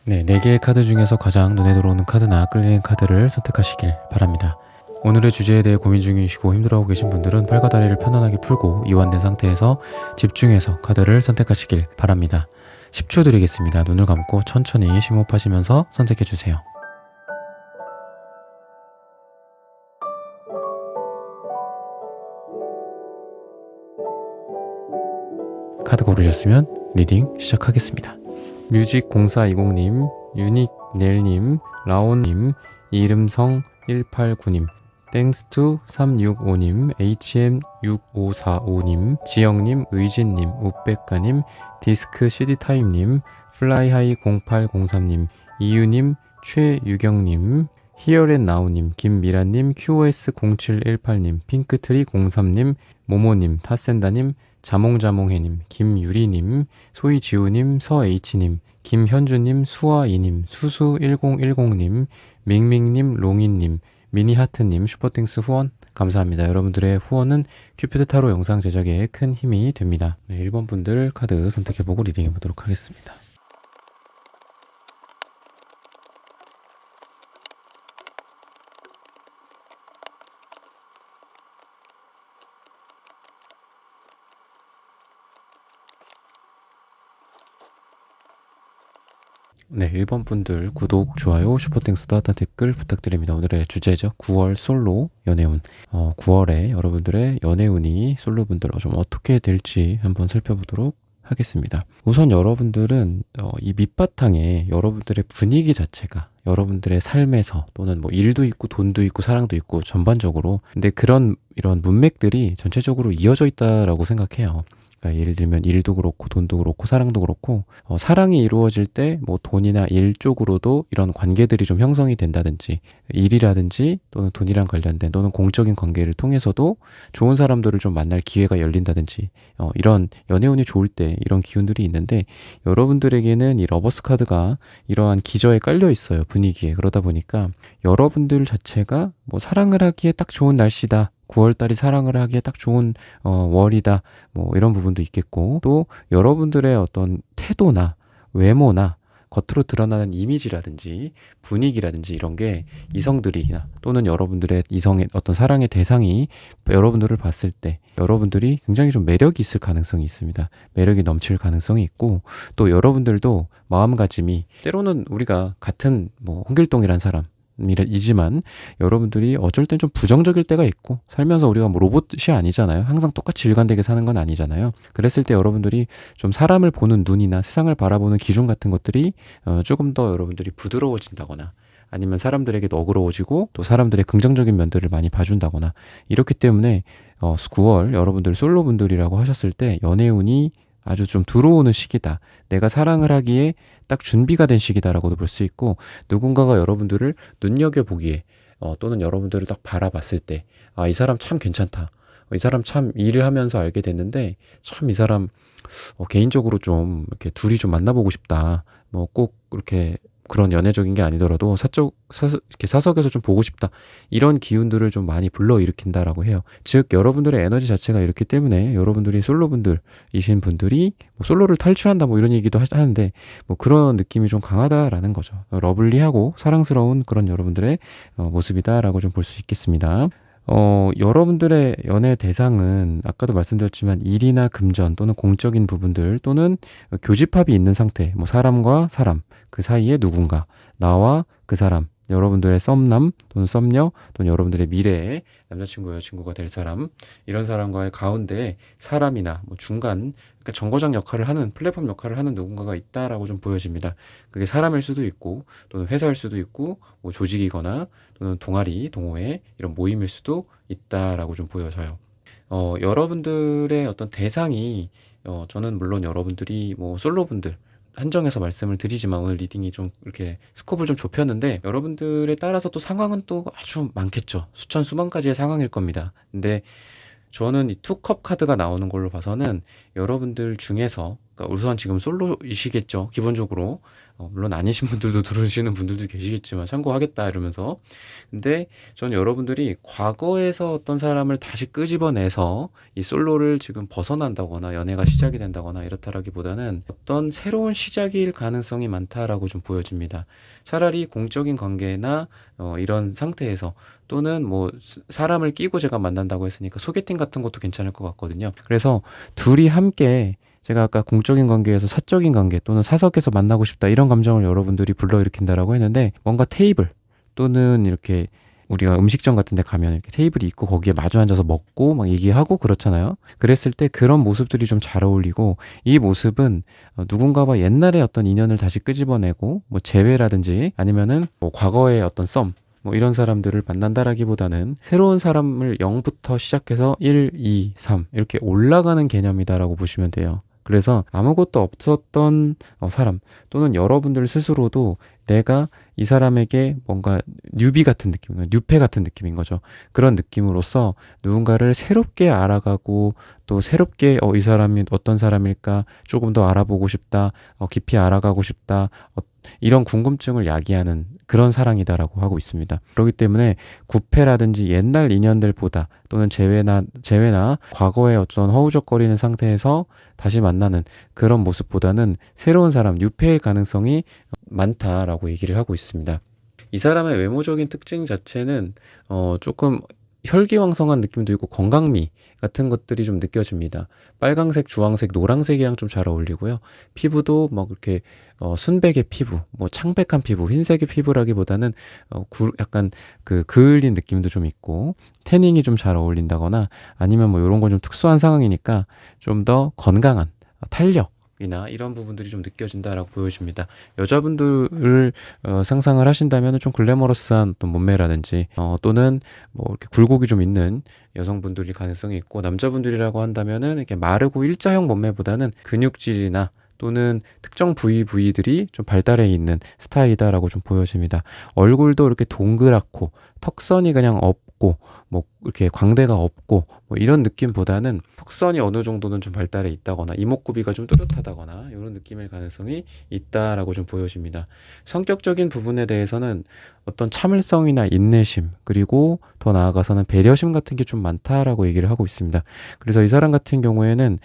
네, 4개의 카드 중에서 가장 눈에 들어오는 카드나 끌리는 카드를 선택하시길 바랍니다. 오늘의 주제에 대해 고민 중이시고 힘들어하고 계신 분들은 팔과 다리를 편안하게 풀고 이완된 상태에서 집중해서 카드를 선택하시길 바랍니다. 10초 드리겠습니다. 눈을 감고 천천히 심호흡하시면서 선택해주세요. 카드 고르셨으면 리딩 시작하겠습니다. 뮤직0420님, 유닉넬님, 라온님, 이름성 189님, 땡스투 365님, HM6545님, 지영님, 의진님, 우백가님, 디스크 CD타임님, 플라이하이 0803님, 이유님, 최유경님, 히어앤나우님, 김미라님, QOS0718님, 핑크트리 03님, 모모님, 타센다님, 자몽자몽해님, 김유리님, 소이지우님, 서H님, 김현주님, 수아이님, 수수1010님, 밍밍님, 롱이님, 미니하트님, 슈퍼땡스 후원 감사합니다. 여러분들의 후원은 큐피드 타로 영상 제작에 큰 힘이 됩니다. 네, 1번 분들 카드 선택해보고 리딩해보도록 하겠습니다. 네, 1번 분들 구독, 좋아요, 슈퍼땡스 따뜻한 댓글 부탁드립니다. 오늘의 주제죠. 9월 솔로 연애운. 9월에 여러분들의 연애운이 솔로분들 좀 어떻게 될지 한번 살펴보도록 하겠습니다. 우선 여러분들은 이 밑바탕에 여러분들의 분위기 자체가 여러분들의 삶에서 또는 뭐 일도 있고 돈도 있고 사랑도 있고 전반적으로, 근데 이런 문맥들이 전체적으로 이어져 있다라고 생각해요. 그러니까 예를 들면 일도 그렇고 돈도 그렇고 사랑도 그렇고, 사랑이 이루어질 때 뭐 돈이나 일 쪽으로도 이런 관계들이 좀 형성이 된다든지, 일이라든지 또는 돈이랑 관련된 또는 공적인 관계를 통해서도 좋은 사람들을 좀 만날 기회가 열린다든지, 이런 연애운이 좋을 때 이런 기운들이 있는데, 여러분들에게는 이 러버스 카드가 이러한 기저에 깔려 있어요, 분위기에. 그러다 보니까 여러분들 자체가 뭐 사랑을 하기에 딱 좋은 날씨다, 9월달이 사랑을 하기에 딱 좋은 월이다, 뭐 이런 부분도 있겠고, 또 여러분들의 어떤 태도나 외모나 겉으로 드러나는 이미지라든지 분위기라든지 이런 게 이성들이나 또는 여러분들의 이성의 어떤 사랑의 대상이 여러분들을 봤을 때 여러분들이 굉장히 좀 매력이 있을 가능성이 있습니다. 매력이 넘칠 가능성이 있고, 또 여러분들도 마음가짐이, 때로는 우리가 같은 뭐 홍길동이란 사람 이지만 여러분들이 어쩔 땐 좀 부정적일 때가 있고, 살면서 우리가 뭐 로봇이 아니잖아요. 항상 똑같이 일관되게 사는 건 아니잖아요. 그랬을 때 여러분들이 좀 사람을 보는 눈이나 세상을 바라보는 기준 같은 것들이 조금 더 여러분들이 부드러워진다거나, 아니면 사람들에게 너그러워지고 또 사람들의 긍정적인 면들을 많이 봐준다거나, 이렇기 때문에 9월 여러분들 솔로분들이라고 하셨을 때 연애운이 아주 좀 들어오는 시기다, 내가 사랑을 하기에 딱 준비가 된 시기다라고도 볼 수 있고, 누군가가 여러분들을 눈여겨보기에 또는 여러분들을 딱 바라봤을 때, 이 사람 참 괜찮다, 이 사람 참 일을 하면서 알게 됐는데 참 이 사람 개인적으로 좀 이렇게 둘이 좀 만나보고 싶다, 뭐 꼭 그렇게 그런 연애적인 게 아니더라도 이렇게 사석에서 좀 보고 싶다, 이런 기운들을 좀 많이 불러일으킨다라고 해요. 즉 여러분들의 에너지 자체가 이렇기 때문에 여러분들이 솔로분들이신 분들이 뭐 솔로를 탈출한다 뭐 이런 얘기도 하는데, 뭐 그런 느낌이 좀 강하다라는 거죠. 러블리하고 사랑스러운 그런 여러분들의 모습이다라고 좀 볼 수 있겠습니다. 여러분들의 연애 대상은 아까도 말씀드렸지만 일이나 금전 또는 공적인 부분들 또는 교집합이 있는 상태, 뭐 사람과 사람 그 사이에 누군가, 나와 그 사람, 여러분들의 썸남 또는 썸녀 또는 여러분들의 미래의 남자친구 여자친구가 될 사람, 이런 사람과의 가운데 사람이나 뭐 중간, 그러니까 정거장 역할을 하는, 플랫폼 역할을 하는 누군가가 있다라고 좀 보여집니다. 그게 사람일 수도 있고 또는 회사일 수도 있고, 뭐 조직이거나 또는 동아리, 동호회 이런 모임일 수도 있다라고 좀 보여져요. 여러분들의 어떤 대상이, 저는 물론 여러분들이 뭐 솔로분들 한정해서 말씀을 드리지만 오늘 리딩이 좀 이렇게 스코프를 좀 좁혔는데, 여러분들에 따라서 또 상황은 또 아주 많겠죠. 수천 수만 가지의 상황일 겁니다. 근데 저는 이 투컵 카드가 나오는 걸로 봐서는 여러분들 중에서 그러니까 우선 지금 솔로이시겠죠, 기본적으로. 물론 아니신 분들도 들으시는 분들도 계시겠지만 참고하겠다 이러면서. 근데 전 여러분들이 과거에서 어떤 사람을 다시 끄집어내서 이 솔로를 지금 벗어난다거나 연애가 시작이 된다거나 이렇다라기보다는 어떤 새로운 시작일 가능성이 많다라고 좀 보여집니다. 차라리 공적인 관계나 이런 상태에서, 또는 뭐 사람을 끼고 제가 만난다고 했으니까 소개팅 같은 것도 괜찮을 것 같거든요. 그래서 둘이 함께, 제가 아까 공적인 관계에서 사적인 관계 또는 사석에서 만나고 싶다 이런 감정을 여러분들이 불러일으킨다라고 했는데, 뭔가 테이블 또는 이렇게 우리가 음식점 같은 데 가면 이렇게 테이블이 있고 거기에 마주 앉아서 먹고 막 얘기하고 그렇잖아요. 그랬을 때 그런 모습들이 좀 잘 어울리고, 이 모습은 누군가와 옛날에 어떤 인연을 다시 끄집어내고 뭐 재회라든지 아니면은 뭐 과거의 어떤 썸, 뭐 이런 사람들을 만난다라기보다는 새로운 사람을 0부터 시작해서 1, 2, 3 이렇게 올라가는 개념이다라고 보시면 돼요. 그래서 아무것도 없었던 사람, 또는 여러분들 스스로도 내가 이 사람에게 뭔가 뉴비 같은 느낌, 뉴페 같은 느낌인 거죠. 그런 느낌으로써 누군가를 새롭게 알아가고, 또 새롭게 이 사람이 어떤 사람일까 조금 더 알아보고 싶다, 깊이 알아가고 싶다, 이런 궁금증을 야기하는 그런 사랑이다라고 하고 있습니다. 그렇기 때문에 구패라든지 옛날 인연들보다, 또는 재회나 과거의 어떤 허우적거리는 상태에서 다시 만나는 그런 모습보다는 새로운 사람, 뉴페일 가능성이 많다라고 얘기를 하고 있습니다. 이 사람의 외모적인 특징 자체는 조금 혈기왕성한 느낌도 있고 건강미 같은 것들이 좀 느껴집니다. 빨강색, 주황색, 노란색이랑 좀 잘 어울리고요. 피부도 막 이렇게 순백의 피부, 뭐 창백한 피부, 흰색의 피부라기보다는 약간 그 그을린 느낌도 좀 있고, 태닝이 좀 잘 어울린다거나, 아니면 뭐 이런 건 좀 특수한 상황이니까 좀 더 건강한 탄력 이나 이런 부분들이 좀 느껴진다라고 보여집니다. 여자분들을 상상을 하신다면 좀 글래머러스한 어떤 몸매라든지 또는 뭐 이렇게 굴곡이 좀 있는 여성분들일 가능성이 있고, 남자분들이라고 한다면은 이렇게 마르고 일자형 몸매보다는 근육질이나 또는 특정 부위들이 좀 발달해 있는 스타일이다라고 좀 보여집니다. 얼굴도 이렇게 동그랗고 턱선이 그냥 없고 뭐 이렇게 광대가 없고 뭐 이런 느낌보다는 턱선이 어느 정도는 좀 발달해 있다거나 이목구비가 좀 뚜렷하다거나 이런 느낌일 가능성이 있다라고 좀 보여집니다. 성격적인 부분에 대해서는 어떤 참을성이나 인내심, 그리고 더 나아가서는 배려심 같은 게 좀 많다라고 얘기를 하고 있습니다. 그래서 이 사람 같은 경우에는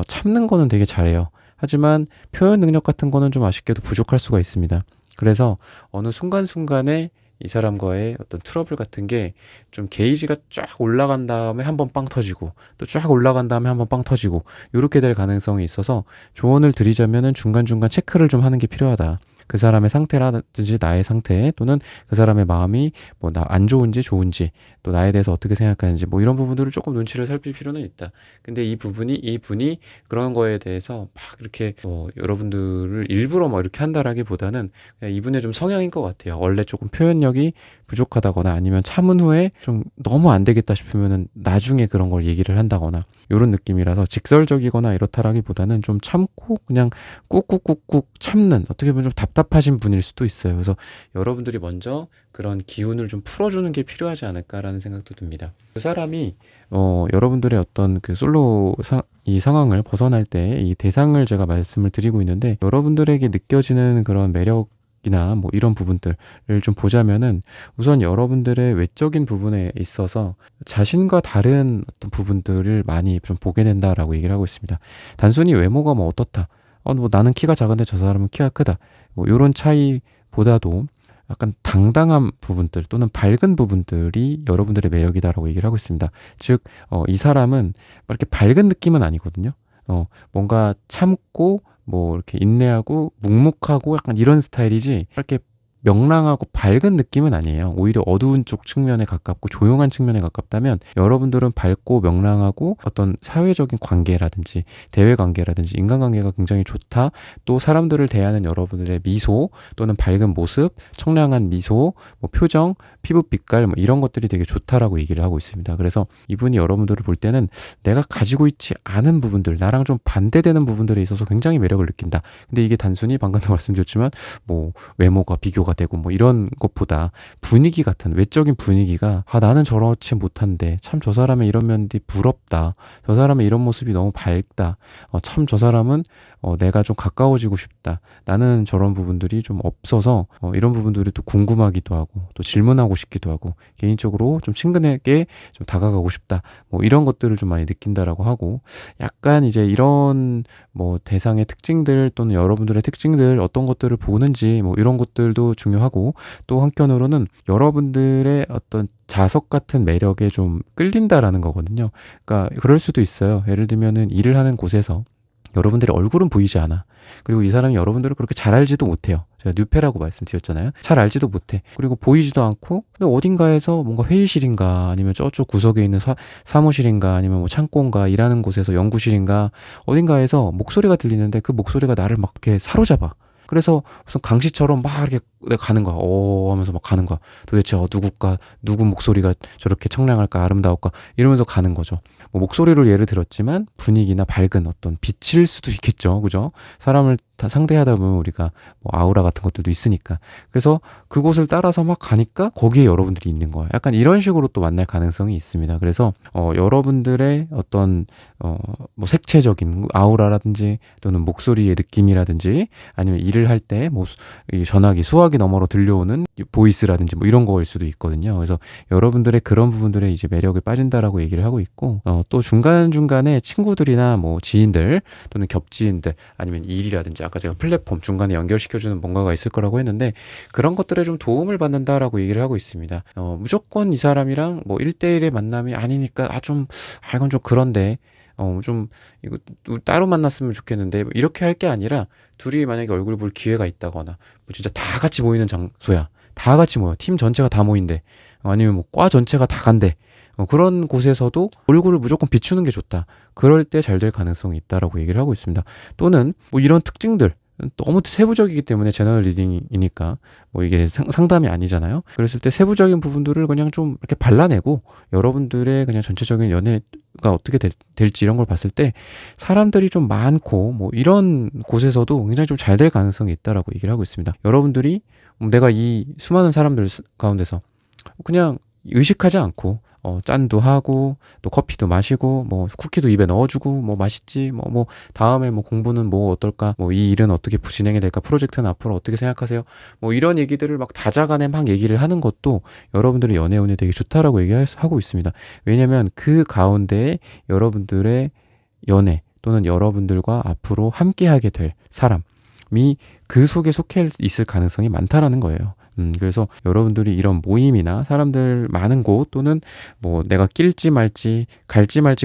참는 거는 되게 잘해요. 하지만 표현 능력 같은 거는 좀 아쉽게도 부족할 수가 있습니다. 그래서 어느 순간순간에 이 사람과의 어떤 트러블 같은 게 좀 게이지가 쫙 올라간 다음에 한번 빵 터지고, 또 쫙 올라간 다음에 한번 빵 터지고, 이렇게 될 가능성이 있어서 조언을 드리자면은 중간중간 체크를 좀 하는 게 필요하다. 그 사람의 상태라든지 나의 상태, 또는 그 사람의 마음이 뭐 나 안 좋은지 좋은지, 또 나에 대해서 어떻게 생각하는지, 뭐 이런 부분들을 조금 눈치를 살필 필요는 있다. 근데 이분이 그런 거에 대해서 막 이렇게 여러분들을 일부러 뭐 이렇게 한다라기보다는 그냥 이분의 좀 성향인 것 같아요. 원래 조금 표현력이 부족하다거나, 아니면 참은 후에 좀 너무 안 되겠다 싶으면은 나중에 그런 걸 얘기를 한다거나, 이런 느낌이라서 직설적이거나 이렇다라기보다는 좀 참고 그냥 꾹꾹꾹꾹 참는, 어떻게 보면 좀 답답하신 분일 수도 있어요. 그래서 여러분들이 먼저 그런 기운을 좀 풀어주는 게 필요하지 않을까라는 생각도 듭니다. 그 사람이 여러분들의 어떤 그 이 상황을 벗어날 때 이 대상을 제가 말씀을 드리고 있는데, 여러분들에게 느껴지는 그런 매력 이나 뭐 이런 부분들을 좀 보자면은, 우선 여러분들의 외적인 부분에 있어서 자신과 다른 어떤 부분들을 많이 좀 보게 된다라고 얘기를 하고 있습니다. 단순히 외모가 뭐 어떻다, 뭐 나는 키가 작은데 저 사람은 키가 크다, 뭐 이런 차이보다도 약간 당당한 부분들 또는 밝은 부분들이 여러분들의 매력이다라고 얘기를 하고 있습니다. 즉 이 사람은 이렇게 밝은 느낌은 아니거든요. 뭔가 참고 뭐 이렇게 인내하고 묵묵하고 약간 이런 스타일이지, 이렇게 명랑하고 밝은 느낌은 아니에요. 오히려 어두운 쪽 측면에 가깝고 조용한 측면에 가깝다면, 여러분들은 밝고 명랑하고 어떤 사회적인 관계라든지 대외 관계라든지 인간관계가 굉장히 좋다. 또 사람들을 대하는 여러분들의 미소 또는 밝은 모습, 청량한 미소, 뭐 표정, 피부 빛깔, 뭐 이런 것들이 되게 좋다라고 얘기를 하고 있습니다. 그래서 이분이 여러분들을 볼 때는 내가 가지고 있지 않은 부분들, 나랑 좀 반대되는 부분들에 있어서 굉장히 매력을 느낀다. 근데 이게 단순히 방금도 말씀드렸지만 뭐 외모가 비교가 되고 뭐 이런 것보다 분위기 같은 외적인 분위기가, 나는 저렇지 못한데 참 저 사람의 이런 면이 부럽다, 저 사람의 이런 모습이 너무 밝다, 참 저 사람은 내가 좀 가까워지고 싶다. 나는 저런 부분들이 좀 없어서 이런 부분들이 또 궁금하기도 하고 또 질문하고 싶기도 하고 개인적으로 좀 친근하게 좀 다가가고 싶다. 뭐 이런 것들을 좀 많이 느낀다라고 하고 약간 이제 이런 뭐 대상의 특징들 또는 여러분들의 특징들 어떤 것들을 보는지 뭐 이런 것들도 중요하고 또 한편으로는 여러분들의 어떤 자석 같은 매력에 좀 끌린다라는 거거든요. 그러니까 그럴 수도 있어요. 예를 들면은 일을 하는 곳에서 여러분들의 얼굴은 보이지 않아. 그리고 이 사람이 여러분들을 그렇게 잘 알지도 못해요. 제가 뉴페라고 말씀드렸잖아요. 잘 알지도 못해. 그리고 보이지도 않고, 근데 어딘가에서 뭔가 회의실인가, 아니면 저쪽 구석에 있는 사무실인가, 아니면 뭐 창고인가, 일하는 곳에서 연구실인가, 어딘가에서 목소리가 들리는데 그 목소리가 나를 막 이렇게 사로잡아. 그래서 무슨 강시처럼 막 이렇게 내가 가는 거야. 하면서 막 가는 거야. 도대체 누구 목소리가 저렇게 청량할까, 아름다울까, 이러면서 가는 거죠. 뭐 목소리를 예를 들었지만 분위기나 밝은 어떤 빛일 수도 있겠죠. 그죠? 사람을 다 상대하다 보면 우리가 뭐 아우라 같은 것들도 있으니까. 그래서 그곳을 따라서 막 가니까 거기에 여러분들이 있는 거야. 약간 이런 식으로 또 만날 가능성이 있습니다. 그래서 여러분들의 어떤 뭐 색채적인 아우라라든지 또는 목소리의 느낌이라든지 아니면 일을 할 때 뭐 전화기 수화기 너머로 들려오는 보이스라든지 뭐 이런 거일 수도 있거든요. 그래서 여러분들의 그런 부분들에 이제 매력에 빠진다라고 얘기를 하고 있고 또 중간중간에 친구들이나 뭐 지인들 또는 겹지인들 아니면 일이라든지 아까 제가 플랫폼 중간에 연결시켜주는 뭔가가 있을 거라고 했는데 그런 것들에 좀 도움을 받는다라고 얘기를 하고 있습니다. 무조건 이 사람이랑 뭐 1대1의 만남이 아니니까 이건 좀 그런데 좀 이거 따로 만났으면 좋겠는데 뭐 이렇게 할 게 아니라 둘이 만약에 얼굴 볼 기회가 있다거나 뭐 진짜 다 같이 모이는 장소야. 다 같이 모여. 팀 전체가 다 모인대. 아니면 뭐 과 전체가 다 간대. 그런 곳에서도 얼굴을 무조건 비추는 게 좋다. 그럴 때 잘 될 가능성이 있다라고 얘기를 하고 있습니다. 또는 뭐 이런 특징들 너무 세부적이기 때문에 제너럴 리딩이니까 뭐 이게 상담이 아니잖아요. 그랬을 때 세부적인 부분들을 그냥 좀 이렇게 발라내고 여러분들의 그냥 전체적인 연애가 어떻게 될지 이런 걸 봤을 때 사람들이 좀 많고 뭐 이런 곳에서도 굉장히 좀 잘 될 가능성이 있다라고 얘기를 하고 있습니다. 여러분들이 내가 이 수많은 사람들 가운데서 그냥 의식하지 않고 짠도 하고 또 커피도 마시고 뭐 쿠키도 입에 넣어주고 뭐 맛있지 뭐 다음에 뭐 공부는 뭐 어떨까 뭐 이 일은 어떻게 진행이 될까 프로젝트는 앞으로 어떻게 생각하세요 뭐 이런 얘기들을 막 다자간에 막 얘기를 하는 것도 여러분들의 연애운에 되게 좋다라고 얘기하고 있습니다. 왜냐면 그 가운데에 여러분들의 연애 또는 여러분들과 앞으로 함께하게 될 사람이 그 속에 속해 있을 가능성이 많다라는 거예요. 그래서 여러분들이 이런 모임이나 사람들 많은 곳 또는 뭐 내가 갈지 말지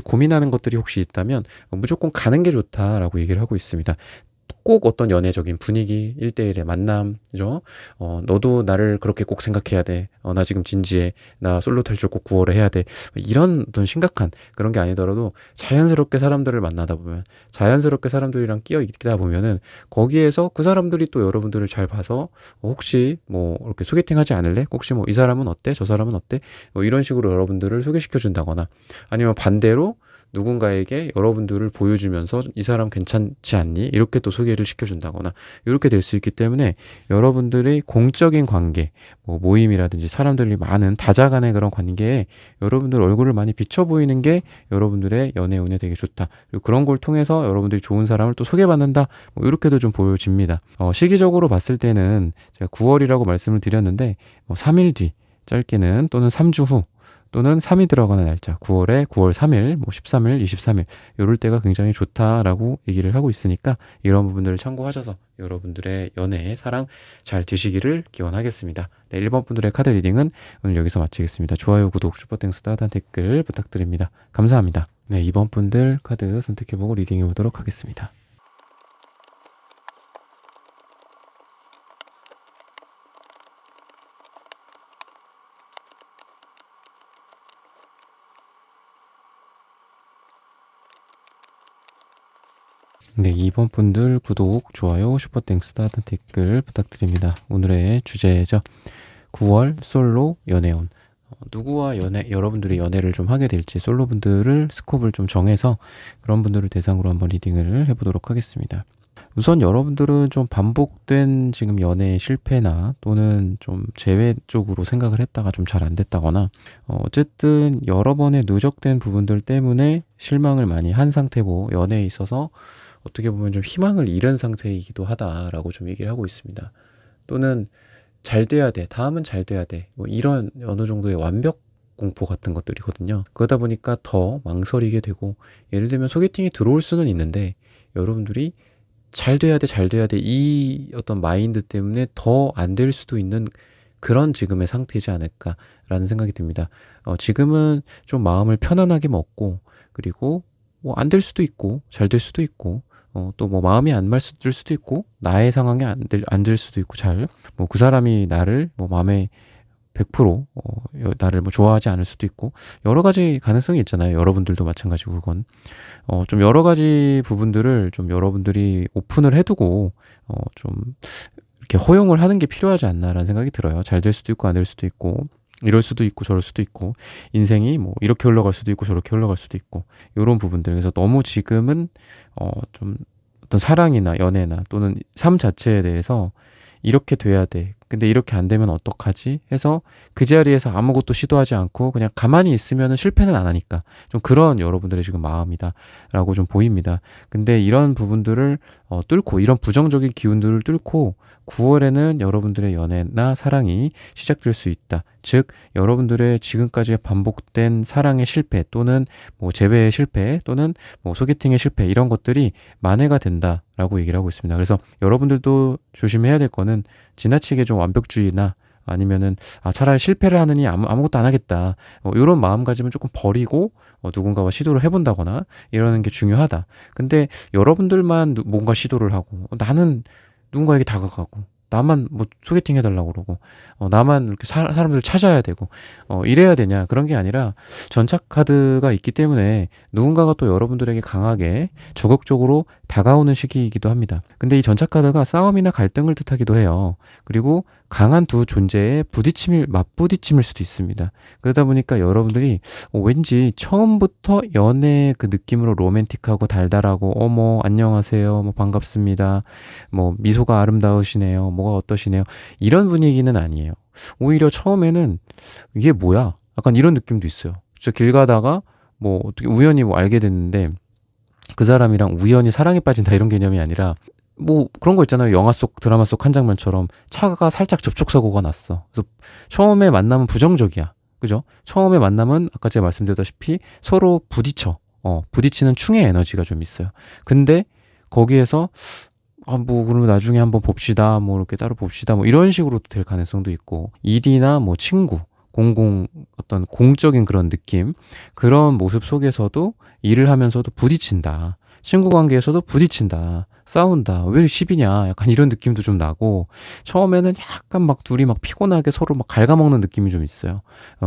고민하는 것들이 혹시 있다면 무조건 가는 게 좋다라고 얘기를 하고 있습니다. 꼭 어떤 연애적인 분위기, 1대1의 만남, 그죠? 너도 나를 그렇게 꼭 생각해야 돼. 나 지금 진지해. 나 솔로 탈출 꼭 9월에 해야 돼. 이런 어떤 심각한 그런 게 아니더라도 자연스럽게 사람들을 만나다 보면, 자연스럽게 사람들이랑 끼어 있다 보면은 거기에서 그 사람들이 또 여러분들을 잘 봐서 혹시 뭐 이렇게 소개팅 하지 않을래? 혹시 뭐 이 사람은 어때? 저 사람은 어때? 뭐 이런 식으로 여러분들을 소개시켜 준다거나 아니면 반대로 누군가에게 여러분들을 보여주면서 이 사람 괜찮지 않니? 이렇게 또 소개를 시켜준다거나 이렇게 될 수 있기 때문에 여러분들의 공적인 관계, 뭐 모임이라든지 사람들이 많은 다자간의 그런 관계에 여러분들 얼굴을 많이 비춰 보이는 게 여러분들의 연애운에 되게 좋다. 그리고 그런 걸 통해서 여러분들이 좋은 사람을 또 소개받는다. 뭐 이렇게도 좀 보여집니다. 시기적으로 봤을 때는 제가 9월이라고 말씀을 드렸는데 뭐 3일 뒤 짧게는 또는 3주 후 또는 3이 들어가는 날짜 9월에 9월 3일, 뭐 13일, 23일 요럴 때가 굉장히 좋다라고 얘기를 하고 있으니까 이런 부분들을 참고하셔서 여러분들의 연애, 사랑 잘 되시기를 기원하겠습니다. 네, 1번 분들의 카드 리딩은 오늘 여기서 마치겠습니다. 좋아요, 구독, 슈퍼땡스, 따뜻한 댓글 부탁드립니다. 감사합니다. 네, 2번 분들 카드 선택해보고 리딩해 보도록 하겠습니다. 네, 2번 분들 구독, 좋아요, 슈퍼땡스, 따뜻한 댓글 부탁드립니다. 오늘의 주제죠. 9월 솔로 연애운. 누구와 여러분들이 연애를 좀 하게 될지 솔로분들을 스콥을 좀 정해서 그런 분들을 대상으로 한번 리딩을 해보도록 하겠습니다. 우선 여러분들은 좀 반복된 지금 연애의 실패나 또는 좀 재회 쪽으로 생각을 했다가 좀 잘 안 됐다거나 어쨌든 여러 번의 누적된 부분들 때문에 실망을 많이 한 상태고 연애에 있어서 어떻게 보면 좀 희망을 잃은 상태이기도 하다라고 좀 얘기를 하고 있습니다. 또는 잘 돼야 돼, 다음은 잘 돼야 돼, 뭐 이런 어느 정도의 완벽 공포 같은 것들이거든요. 그러다 보니까 더 망설이게 되고, 예를 들면 소개팅이 들어올 수는 있는데 여러분들이 잘 돼야 돼, 잘 돼야 돼, 이 어떤 마인드 때문에 더 안 될 수도 있는 그런 지금의 상태이지 않을까라는 생각이 듭니다. 지금은 좀 마음을 편안하게 먹고, 그리고 뭐 안 될 수도 있고 잘 될 수도 있고, 또 뭐 마음이 안 맞을 수도 있고, 나의 상황이 안 될 수도 있고, 잘 뭐 그 사람이 나를 뭐 마음에 100% 나를 뭐 좋아하지 않을 수도 있고, 여러 가지 가능성이 있잖아요. 여러분들도 마찬가지고, 그건 좀 여러 가지 부분들을 좀 여러분들이 오픈을 해두고 좀 이렇게 허용을 하는 게 필요하지 않나라는 생각이 들어요. 잘 될 수도 있고 안 될 수도 있고, 이럴 수도 있고 저럴 수도 있고, 인생이 뭐 이렇게 흘러갈 수도 있고 저렇게 흘러갈 수도 있고, 이런 부분들. 그래서 너무 지금은 좀 어떤 사랑이나 연애나 또는 삶 자체에 대해서 이렇게 돼야 돼, 근데 이렇게 안 되면 어떡하지 해서 그 자리에서 아무것도 시도하지 않고 그냥 가만히 있으면 실패는 안 하니까, 좀 그런 여러분들의 지금 마음이다 라고 좀 보입니다. 근데 이런 부분들을 뚫고, 이런 부정적인 기운들을 뚫고 9월에는 여러분들의 연애나 사랑이 시작될 수 있다. 즉 여러분들의 지금까지 반복된 사랑의 실패, 또는 뭐 재회의 실패, 또는 뭐 소개팅의 실패, 이런 것들이 만회가 된다라고 얘기를 하고 있습니다. 그래서 여러분들도 조심해야 될 거는, 지나치게 좀 완벽주의나 아니면은 차라리 실패를 하느니 아무것도 안 하겠다, 이런 마음가짐은 조금 버리고 누군가와 시도를 해본다거나 이러는 게 중요하다. 근데 여러분들만 뭔가 시도를 하고, 나는 누군가에게 다가가고, 나만 뭐 소개팅 해달라고 그러고, 나만 이렇게 사람들을 찾아야 되고, 이래야 되냐, 그런 게 아니라 전착 카드가 있기 때문에 누군가가 또 여러분들에게 강하게 적극적으로 다가오는 시기이기도 합니다. 근데 이 전착 카드가 싸움이나 갈등을 뜻하기도 해요. 그리고 강한 두 존재의 맞부딪힘일 수도 있습니다. 그러다 보니까 여러분들이 왠지 처음부터 연애 그 느낌으로 로맨틱하고 달달하고, 안녕하세요, 뭐 반갑습니다, 뭐 미소가 아름다우시네요, 뭐가 어떠시네요, 이런 분위기는 아니에요. 오히려 처음에는 이게 뭐야, 약간 이런 느낌도 있어요. 저 길 가다가 뭐 어떻게 우연히 뭐 알게 됐는데, 그 사람이랑 우연히 사랑에 빠진다, 이런 개념이 아니라, 뭐 그런 거 있잖아요. 영화 속, 드라마 속 한 장면처럼 차가 살짝 접촉사고가 났어. 그래서 처음에 만남은 부정적이야, 그죠? 처음에 만남은 아까 제가 말씀드렸다시피 서로 부딪히는 충의 에너지가 좀 있어요. 근데 거기에서 뭐 그러면 나중에 한번 봅시다, 뭐 이렇게 따로 봅시다, 뭐 이런 식으로 될 가능성도 있고, 일이나 뭐 친구, 어떤 공적인 그런 느낌, 그런 모습 속에서도 일을 하면서도 부딪힌다, 친구 관계에서도 부딪힌다, 싸운다, 왜 시비냐, 약간 이런 느낌도 좀 나고, 처음에는 약간 막 둘이 막 피곤하게 서로 막 갉아먹는 느낌이 좀 있어요.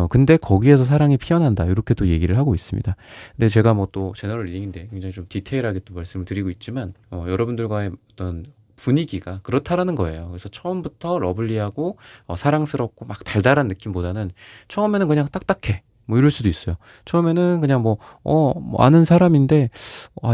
근데 거기에서 사랑이 피어난다, 이렇게 또 얘기를 하고 있습니다. 근데 제가 뭐 또 제너럴 리딩인데 굉장히 좀 디테일하게 또 말씀을 드리고 있지만, 여러분들과의 어떤 분위기가 그렇다라는 거예요. 그래서 처음부터 러블리하고 사랑스럽고 막 달달한 느낌보다는, 처음에는 그냥 딱딱해, 뭐 이럴 수도 있어요. 처음에는 그냥 뭐 아는 사람인데,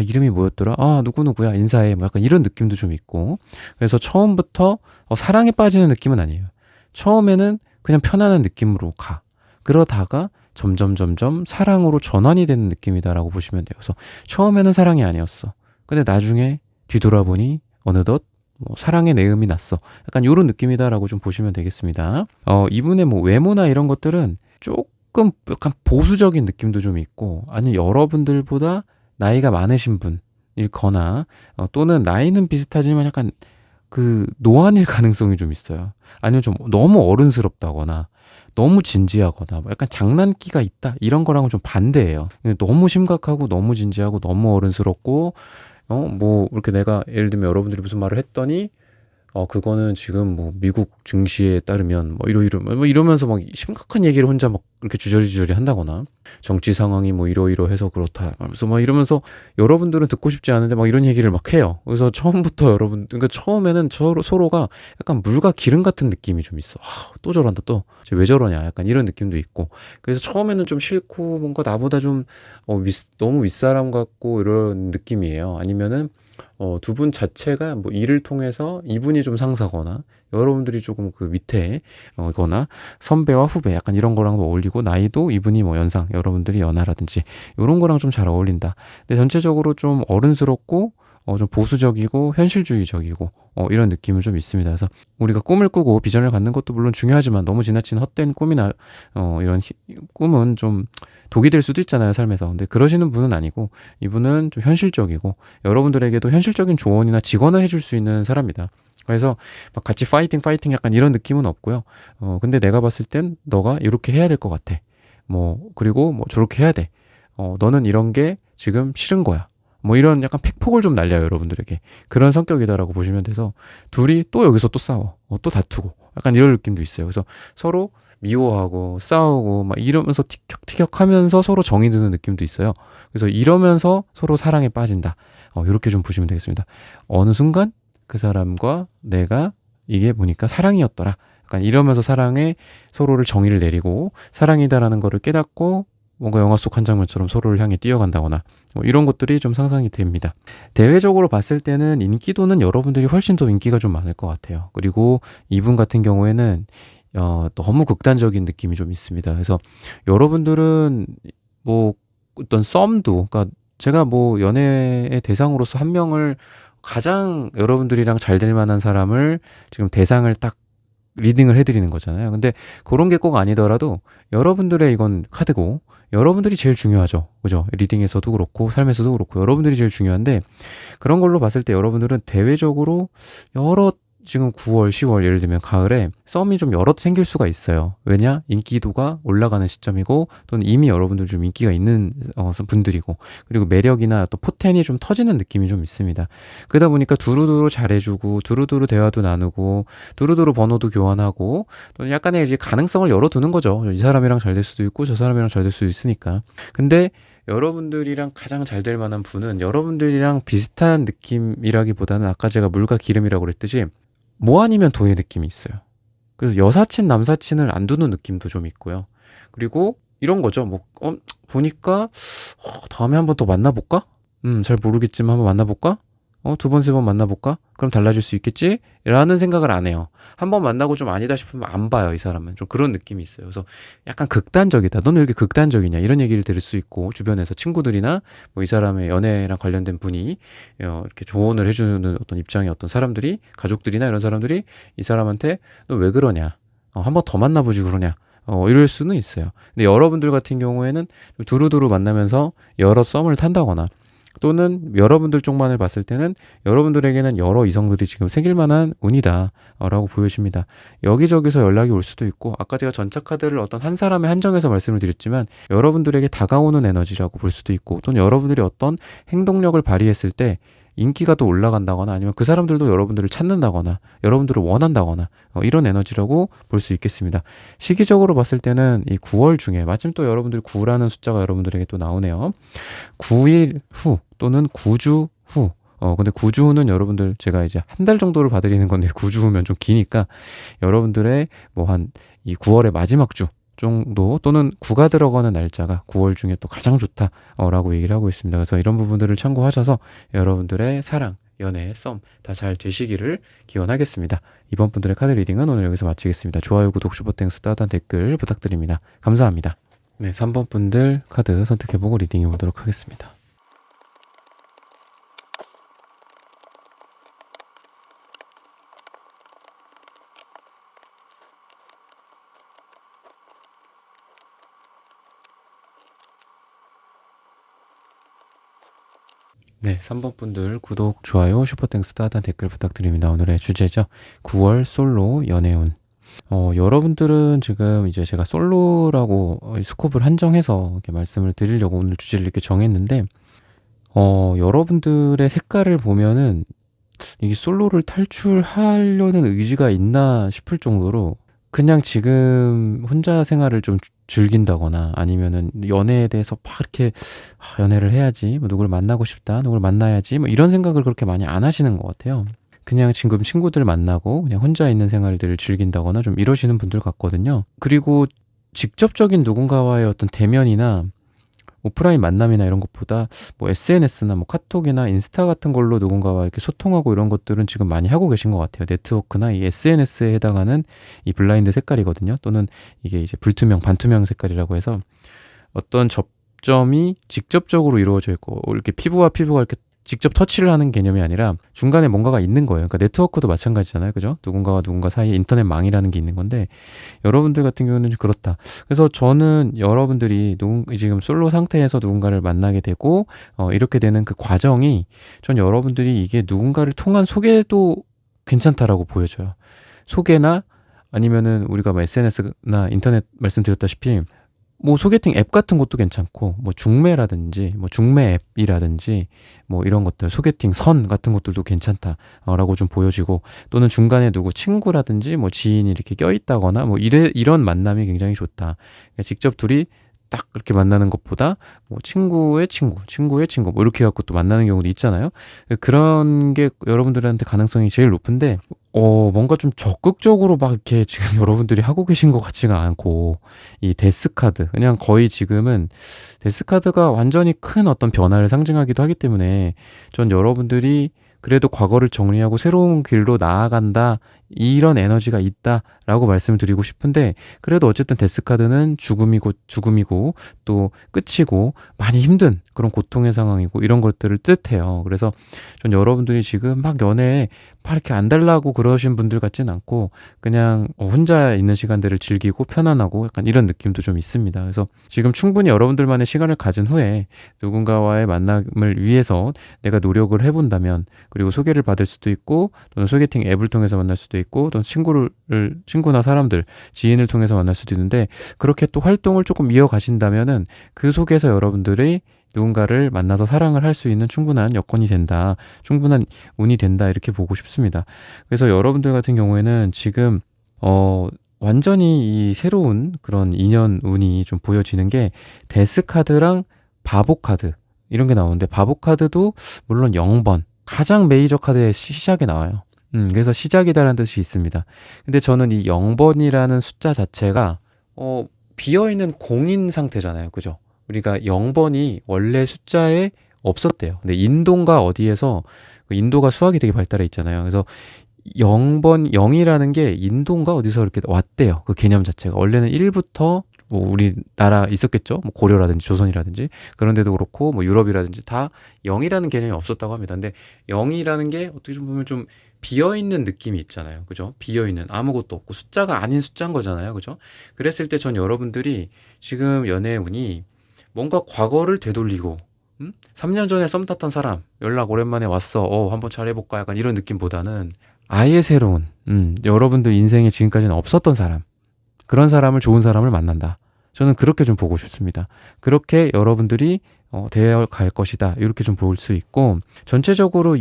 이름이 뭐였더라, 누구누구야, 인사해, 뭐 약간 이런 느낌도 좀 있고. 그래서 처음부터 사랑에 빠지는 느낌은 아니에요. 처음에는 그냥 편안한 느낌으로 가. 그러다가 점점 사랑으로 전환이 되는 느낌이다라고 보시면 돼요. 그래서 처음에는 사랑이 아니었어, 근데 나중에 뒤돌아보니 어느덧 뭐 사랑의 내음이 났어, 약간 이런 느낌이다라고 좀 보시면 되겠습니다. 이분의 뭐 외모나 이런 것들은 조금 약간 보수적인 느낌도 좀 있고, 아니면 여러분들보다 나이가 많으신 분일거나, 또는 나이는 비슷하지만 약간 그 노안일 가능성이 좀 있어요. 아니면 좀 너무 어른스럽다거나 너무 진지하거나 뭐 약간 장난기가 있다, 이런 거랑은 좀 반대예요. 너무 심각하고 너무 진지하고 너무 어른스럽고, 뭐 이렇게 내가 예를 들면 여러분들이 무슨 말을 했더니, 그거는 지금 뭐 미국 증시에 따르면 뭐 이러면서 막 심각한 얘기를 혼자 막 이렇게 주저리 한다거나, 정치 상황이 뭐 이러해서 그렇다 하면서 막 이러면서, 여러분들은 듣고 싶지 않은데 막 이런 얘기를 막 해요. 그래서 처음부터 그러니까 처음에는 서로가 약간 물과 기름 같은 느낌이 좀 있어. 또 저런다, 또 왜 저러냐, 약간 이런 느낌도 있고. 그래서 처음에는 좀 싫고, 뭔가 나보다 좀 너무 윗사람 같고 이런 느낌이에요. 아니면은 두 분 자체가 뭐 일을 통해서 이분이 좀 상사거나, 여러분들이 조금 그 밑에 거나, 선배와 후배, 약간 이런 거랑도 어울리고, 나이도 이분이 뭐 연상, 여러분들이 연하라든지 이런 거랑 좀 잘 어울린다. 근데 전체적으로 좀 어른스럽고 좀 보수적이고 현실주의적이고 이런 느낌은 좀 있습니다. 그래서 우리가 꿈을 꾸고 비전을 갖는 것도 물론 중요하지만 너무 지나친 헛된 꿈이나 이런 꿈은 좀 독이 될 수도 있잖아요, 삶에서. 근데 그러시는 분은 아니고 이분은 좀 현실적이고 여러분들에게도 현실적인 조언이나 직언을 해줄 수 있는 사람이다. 그래서 막 같이 파이팅 약간 이런 느낌은 없고요. 근데 내가 봤을 땐 너가 이렇게 해야 될 것 같아. 그리고 저렇게 해야 돼. 너는 이런 게 지금 싫은 거야. 이런 약간 팩폭을 좀 날려요, 여러분들에게. 그런 성격이다라고 보시면 돼서 둘이 또 여기서 또 싸워. 또 다투고. 약간 이런 느낌도 있어요. 그래서 서로 미워하고 싸우고 막 이러면서 티격하면서 서로 정이 드는 느낌도 있어요. 그래서 이러면서 서로 사랑에 빠진다. 이렇게 좀 보시면 되겠습니다. 어느 순간 그 사람과 내가 이게 보니까 사랑이었더라. 약간 이러면서 사랑에 서로를 정의를 내리고 사랑이다라는 거를 깨닫고 뭔가 영화 속 한 장면처럼 서로를 향해 뛰어간다거나 이런 것들이 좀 상상이 됩니다. 대외적으로 봤을 때는 인기도는 여러분들이 훨씬 더 인기가 좀 많을 것 같아요. 그리고 이분 같은 경우에는 너무 극단적인 느낌이 좀 있습니다. 그래서 여러분들은 어떤 썸도, 그러니까 제가 연애의 대상으로서 한 명을 가장 여러분들이랑 잘 될 만한 사람을 지금 대상을 딱 리딩을 해드리는 거잖아요. 근데 그런 게 꼭 아니더라도 여러분들의 이건 카드고 여러분들이 제일 중요하죠. 그죠? 리딩에서도 그렇고 삶에서도 그렇고 여러분들이 제일 중요한데 그런 걸로 봤을 때 여러분들은 대외적으로 여러 지금 9월, 10월 예를 들면 가을에 썸이 좀 여러 생길 수가 있어요. 왜냐? 인기도가 올라가는 시점이고 또는 이미 여러분들 좀 인기가 있는 분들이고 그리고 매력이나 또 포텐이 좀 터지는 느낌이 좀 있습니다. 그러다 보니까 두루두루 잘해주고 두루두루 대화도 나누고 두루두루 번호도 교환하고 또는 약간의 이제 가능성을 열어두는 거죠. 이 사람이랑 잘 될 수도 있고 저 사람이랑 잘 될 수도 있으니까. 근데 여러분들이랑 가장 잘 될 만한 분은 여러분들이랑 비슷한 느낌이라기보다는 아까 제가 물과 기름이라고 그랬듯이 뭐 아니면 도의 느낌이 있어요. 그래서 여사친 남사친을 안 두는 느낌도 좀 있고요. 그리고 이런 거죠. 보니까 다음에 한번 더 만나볼까? 잘 모르겠지만 한번 만나볼까? 두 번, 세 번 만나볼까? 그럼 달라질 수 있겠지? 라는 생각을 안 해요. 한 번 만나고 좀 아니다 싶으면 안 봐요, 이 사람은. 좀 그런 느낌이 있어요. 그래서 약간 극단적이다. 너는 왜 이렇게 극단적이냐? 이런 얘기를 들을 수 있고, 주변에서 친구들이나 이 사람의 연애랑 관련된 분이 이렇게 조언을 해주는 어떤 입장의 어떤 사람들이, 가족들이나 이런 사람들이 이 사람한테 너 왜 그러냐? 한 번 더 만나보지 그러냐? 이럴 수는 있어요. 근데 여러분들 같은 경우에는 두루두루 만나면서 여러 썸을 탄다거나 또는 여러분들 쪽만을 봤을 때는 여러분들에게는 여러 이성들이 지금 생길 만한 운이다 라고 보여집니다. 여기저기서 연락이 올 수도 있고 아까 제가 전차카드를 어떤 한 사람의 한정해서 말씀을 드렸지만 여러분들에게 다가오는 에너지라고 볼 수도 있고 또는 여러분들이 어떤 행동력을 발휘했을 때 인기가 또 올라간다거나 아니면 그 사람들도 여러분들을 찾는다거나 여러분들을 원한다거나 이런 에너지라고 볼 수 있겠습니다. 시기적으로 봤을 때는 이 9월 중에 마침 또 여러분들이 9라는 숫자가 여러분들에게 또 나오네요. 9일 후 또는 9주 후 근데 9주 후는 여러분들 제가 이제 한 달 정도를 봐드리는 건데 9주 후면 좀 기니까 여러분들의 이 9월의 마지막 주 정도 또는 9가 들어가는 날짜가 9월 중에 또 가장 좋다라고 얘기를 하고 있습니다. 그래서 이런 부분들을 참고하셔서 여러분들의 사랑, 연애, 썸 다 잘 되시기를 기원하겠습니다. 이번 분들의 카드 리딩은 오늘 여기서 마치겠습니다. 좋아요, 구독, 슈퍼땡스, 따뜻한 댓글 부탁드립니다. 감사합니다. 네, 3번 분들 카드 선택해보고 리딩해 보도록 하겠습니다. 네, 3번 분들 구독, 좋아요, 슈퍼땡스, 따뜻한 댓글 부탁드립니다. 오늘의 주제죠. 9월 솔로 연애운. 여러분들은 지금 이제 제가 솔로라고 스콥을 한정해서 이렇게 말씀을 드리려고 오늘 주제를 이렇게 정했는데, 여러분들의 색깔을 보면은 이게 솔로를 탈출하려는 의지가 있나 싶을 정도로 그냥 지금 혼자 생활을 좀 즐긴다거나 아니면은 연애에 대해서 막 이렇게 연애를 해야지, 누굴 만나고 싶다, 누굴 만나야지, 이런 생각을 그렇게 많이 안 하시는 것 같아요. 그냥 지금 친구들 만나고 그냥 혼자 있는 생활들을 즐긴다거나 좀 이러시는 분들 같거든요. 그리고 직접적인 누군가와의 어떤 대면이나 오프라인 만남이나 이런 것보다 SNS나 카톡이나 인스타 같은 걸로 누군가와 이렇게 소통하고 이런 것들은 지금 많이 하고 계신 것 같아요. 네트워크나 이 SNS에 해당하는 이 블라인드 색깔이거든요. 또는 이게 이제 불투명, 반투명 색깔이라고 해서 어떤 접점이 직접적으로 이루어져 있고 이렇게 피부와 피부가 이렇게 직접 터치를 하는 개념이 아니라 중간에 뭔가가 있는 거예요. 그러니까 네트워크도 마찬가지잖아요. 그죠? 누군가와 누군가 사이에 인터넷망이라는 게 있는 건데 여러분들 같은 경우는 좀 그렇다. 그래서 저는 여러분들이 지금 솔로 상태에서 누군가를 만나게 되고 이렇게 되는 그 과정이 전 여러분들이 이게 누군가를 통한 소개도 괜찮다라고 보여져요. 소개나 아니면은 우리가 뭐 SNS나 인터넷 말씀드렸다시피 뭐 소개팅 앱 같은 것도 괜찮고 뭐 중매라든지 뭐 중매 앱이라든지 뭐 이런 것들 소개팅 선 같은 것들도 괜찮다라고 좀 보여지고 또는 중간에 누구 친구라든지 뭐 지인이 이렇게 껴있다거나 뭐 이런 만남이 굉장히 좋다. 그러니까 직접 둘이 딱 이렇게 만나는 것보다 뭐 친구의 친구, 친구의 친구 뭐 이렇게 해갖고 또 만나는 경우도 있잖아요. 그런 게 여러분들한테 가능성이 제일 높은데 뭔가 좀 적극적으로 막 이렇게 지금 여러분들이 하고 계신 것 같지가 않고 이 데스카드 그냥 거의 지금은 데스카드가 완전히 큰 어떤 변화를 상징하기도 하기 때문에 전 여러분들이 그래도 과거를 정리하고 새로운 길로 나아간다 이런 에너지가 있다라고 말씀을 드리고 싶은데 그래도 어쨌든 데스카드는 죽음이고 또 끝이고 많이 힘든 그런 고통의 상황이고 이런 것들을 뜻해요. 그래서 전 여러분들이 지금 막 연애에 막 이렇게 안 달라고 그러신 분들 같진 않고 그냥 혼자 있는 시간들을 즐기고 편안하고 약간 이런 느낌도 좀 있습니다. 그래서 지금 충분히 여러분들만의 시간을 가진 후에 누군가와의 만남을 위해서 내가 노력을 해본다면 그리고 소개를 받을 수도 있고 또는 소개팅 앱을 통해서 만날 수도 있고 또는 친구나 사람들 지인을 통해서 만날 수도 있는데 그렇게 또 활동을 조금 이어가신다면은 그 속에서 여러분들이 누군가를 만나서 사랑을 할 수 있는 충분한 여건이 된다. 충분한 운이 된다. 이렇게 보고 싶습니다. 그래서 여러분들 같은 경우에는 지금 완전히 이 새로운 그런 인연 운이 좀 보여지는 게 데스카드랑 바보카드 이런 게 나오는데 바보카드도 물론 0번 가장 메이저 카드의 시작에 나와요. 그래서 시작이다라는 뜻이 있습니다. 근데 저는 이 0번이라는 숫자 자체가 비어있는 공인 상태잖아요. 그죠? 우리가 0번이 원래 숫자에 없었대요. 근데 인도인가 어디에서 인도가 수학이 되게 발달해 있잖아요. 그래서 0번 0이라는 게 인도인가 어디서 이렇게 왔대요. 그 개념 자체가 원래는 1부터 뭐 우리나라 있었겠죠. 뭐 고려라든지 조선이라든지 그런 데도 그렇고 뭐 유럽이라든지 다 0이라는 개념이 없었다고 합니다. 근데 0이라는 게 어떻게 좀 보면 좀 비어있는 느낌이 있잖아요. 그죠? 비어있는 아무것도 없고 숫자가 아닌 숫자인 거잖아요. 그죠? 그랬을 때 전 여러분들이 지금 연애 운이 뭔가 과거를 되돌리고 3년 전에 썸 탔던 사람 연락 오랜만에 왔어. 한번 잘해볼까? 약간 이런 느낌보다는 아예 새로운 여러분들 인생에 지금까지는 없었던 사람 그런 사람을 좋은 사람을 만난다. 저는 그렇게 좀 보고 싶습니다. 그렇게 여러분들이 되어 갈 것이다. 이렇게 좀 볼 수 있고 전체적으로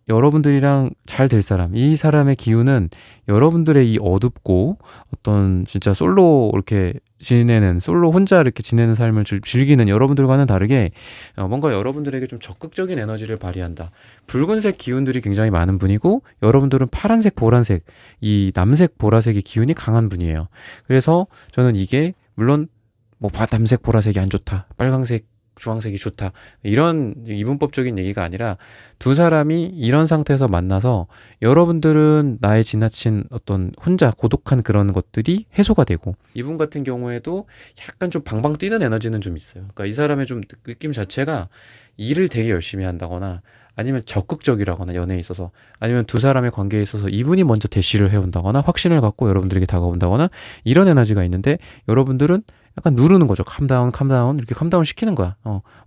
여러분들이랑 잘 될 사람, 이 사람의 기운은 여러분들의 이 어둡고 어떤 진짜 솔로 혼자 이렇게 지내는 삶을 즐기는 여러분들과는 다르게 뭔가 여러분들에게 좀 적극적인 에너지를 발휘한다. 붉은색 기운들이 굉장히 많은 분이고 여러분들은 파란색, 보라색, 이 남색, 보라색의 기운이 강한 분이에요. 그래서 저는 이게 물론 뭐 남색, 보라색이 안 좋다. 빨강색, 주황색이 좋다. 이런 이분법적인 얘기가 아니라 두 사람이 이런 상태에서 만나서 여러분들은 나의 지나친 어떤 혼자 고독한 그런 것들이 해소가 되고 이분 같은 경우에도 약간 좀 방방 뛰는 에너지는 좀 있어요. 그러니까 이 사람의 좀 느낌 자체가 일을 되게 열심히 한다거나 아니면 적극적이라거나 연애에 있어서 아니면 두 사람의 관계에 있어서 이분이 먼저 대시를 해온다거나 확신을 갖고 여러분들에게 다가온다거나 이런 에너지가 있는데 여러분들은 약간 누르는 거죠. 캄다운 이렇게 캄다운 시키는 거야.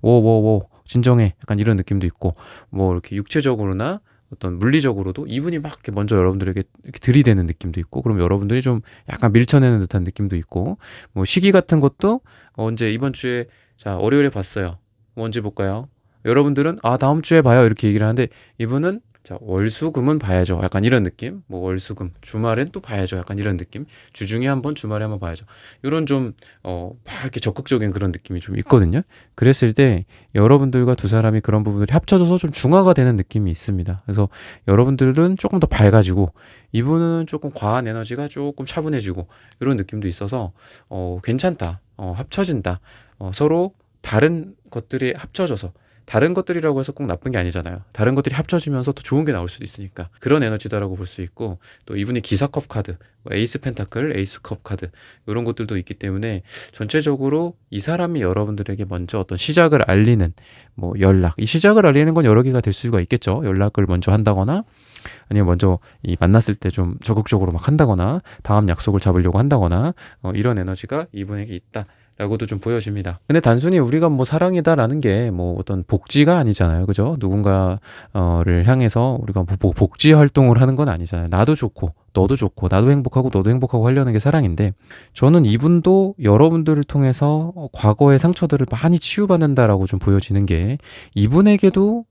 워 진정해. 약간 이런 느낌도 있고 뭐 이렇게 육체적으로나 어떤 물리적으로도 이분이 막 이렇게 먼저 여러분들에게 이렇게 들이대는 느낌도 있고 그럼 여러분들이 좀 약간 밀쳐내는 듯한 느낌도 있고 뭐 시기 같은 것도 언제 이번 주에 자 월요일에 봤어요. 뭐 언제 볼까요? 여러분들은 다음 주에 봐요 이렇게 얘기를 하는데 이분은 자 월수금은 봐야죠 약간 이런 느낌 뭐 월수금 주말엔 또 봐야죠 약간 이런 느낌 주중에 한번 주말에 한번 봐야죠 이런 좀 막 이렇게 적극적인 그런 느낌이 좀 있거든요. 그랬을 때 여러분들과 두 사람이 그런 부분들이 합쳐져서 좀 중화가 되는 느낌이 있습니다. 그래서 여러분들은 조금 더 밝아지고 이분은 조금 과한 에너지가 조금 차분해지고 이런 느낌도 있어서 괜찮다 합쳐진다 서로 다른 것들이 합쳐져서 다른 것들이라고 해서 꼭 나쁜 게 아니잖아요. 다른 것들이 합쳐지면서 더 좋은 게 나올 수도 있으니까 그런 에너지다라고 볼 수 있고, 또 이분이 기사컵 카드, 에이스 펜타클, 에이스컵 카드 이런 것들도 있기 때문에 전체적으로 이 사람이 여러분들에게 먼저 어떤 시작을 알리는 뭐 연락, 이 시작을 알리는 건 여러 개가 될 수가 있겠죠. 연락을 먼저 한다거나 아니면 먼저 이 만났을 때 좀 적극적으로 막 한다거나 다음 약속을 잡으려고 한다거나 이런 에너지가 이분에게 있다 라고도 좀 보여집니다. 근데 단순히 우리가 뭐 사랑이다라는 게 뭐 어떤 복지가 아니잖아요. 그죠? 누군가를 향해서 우리가 뭐 복지 활동을 하는 건 아니잖아요. 나도 좋고 너도 좋고 나도 행복하고 너도 행복하고 하려는 게 사랑인데, 저는 이분도 여러분들을 통해서 과거의 상처들을 많이 치유받는다라고 좀 보여지는 게, 이분에게도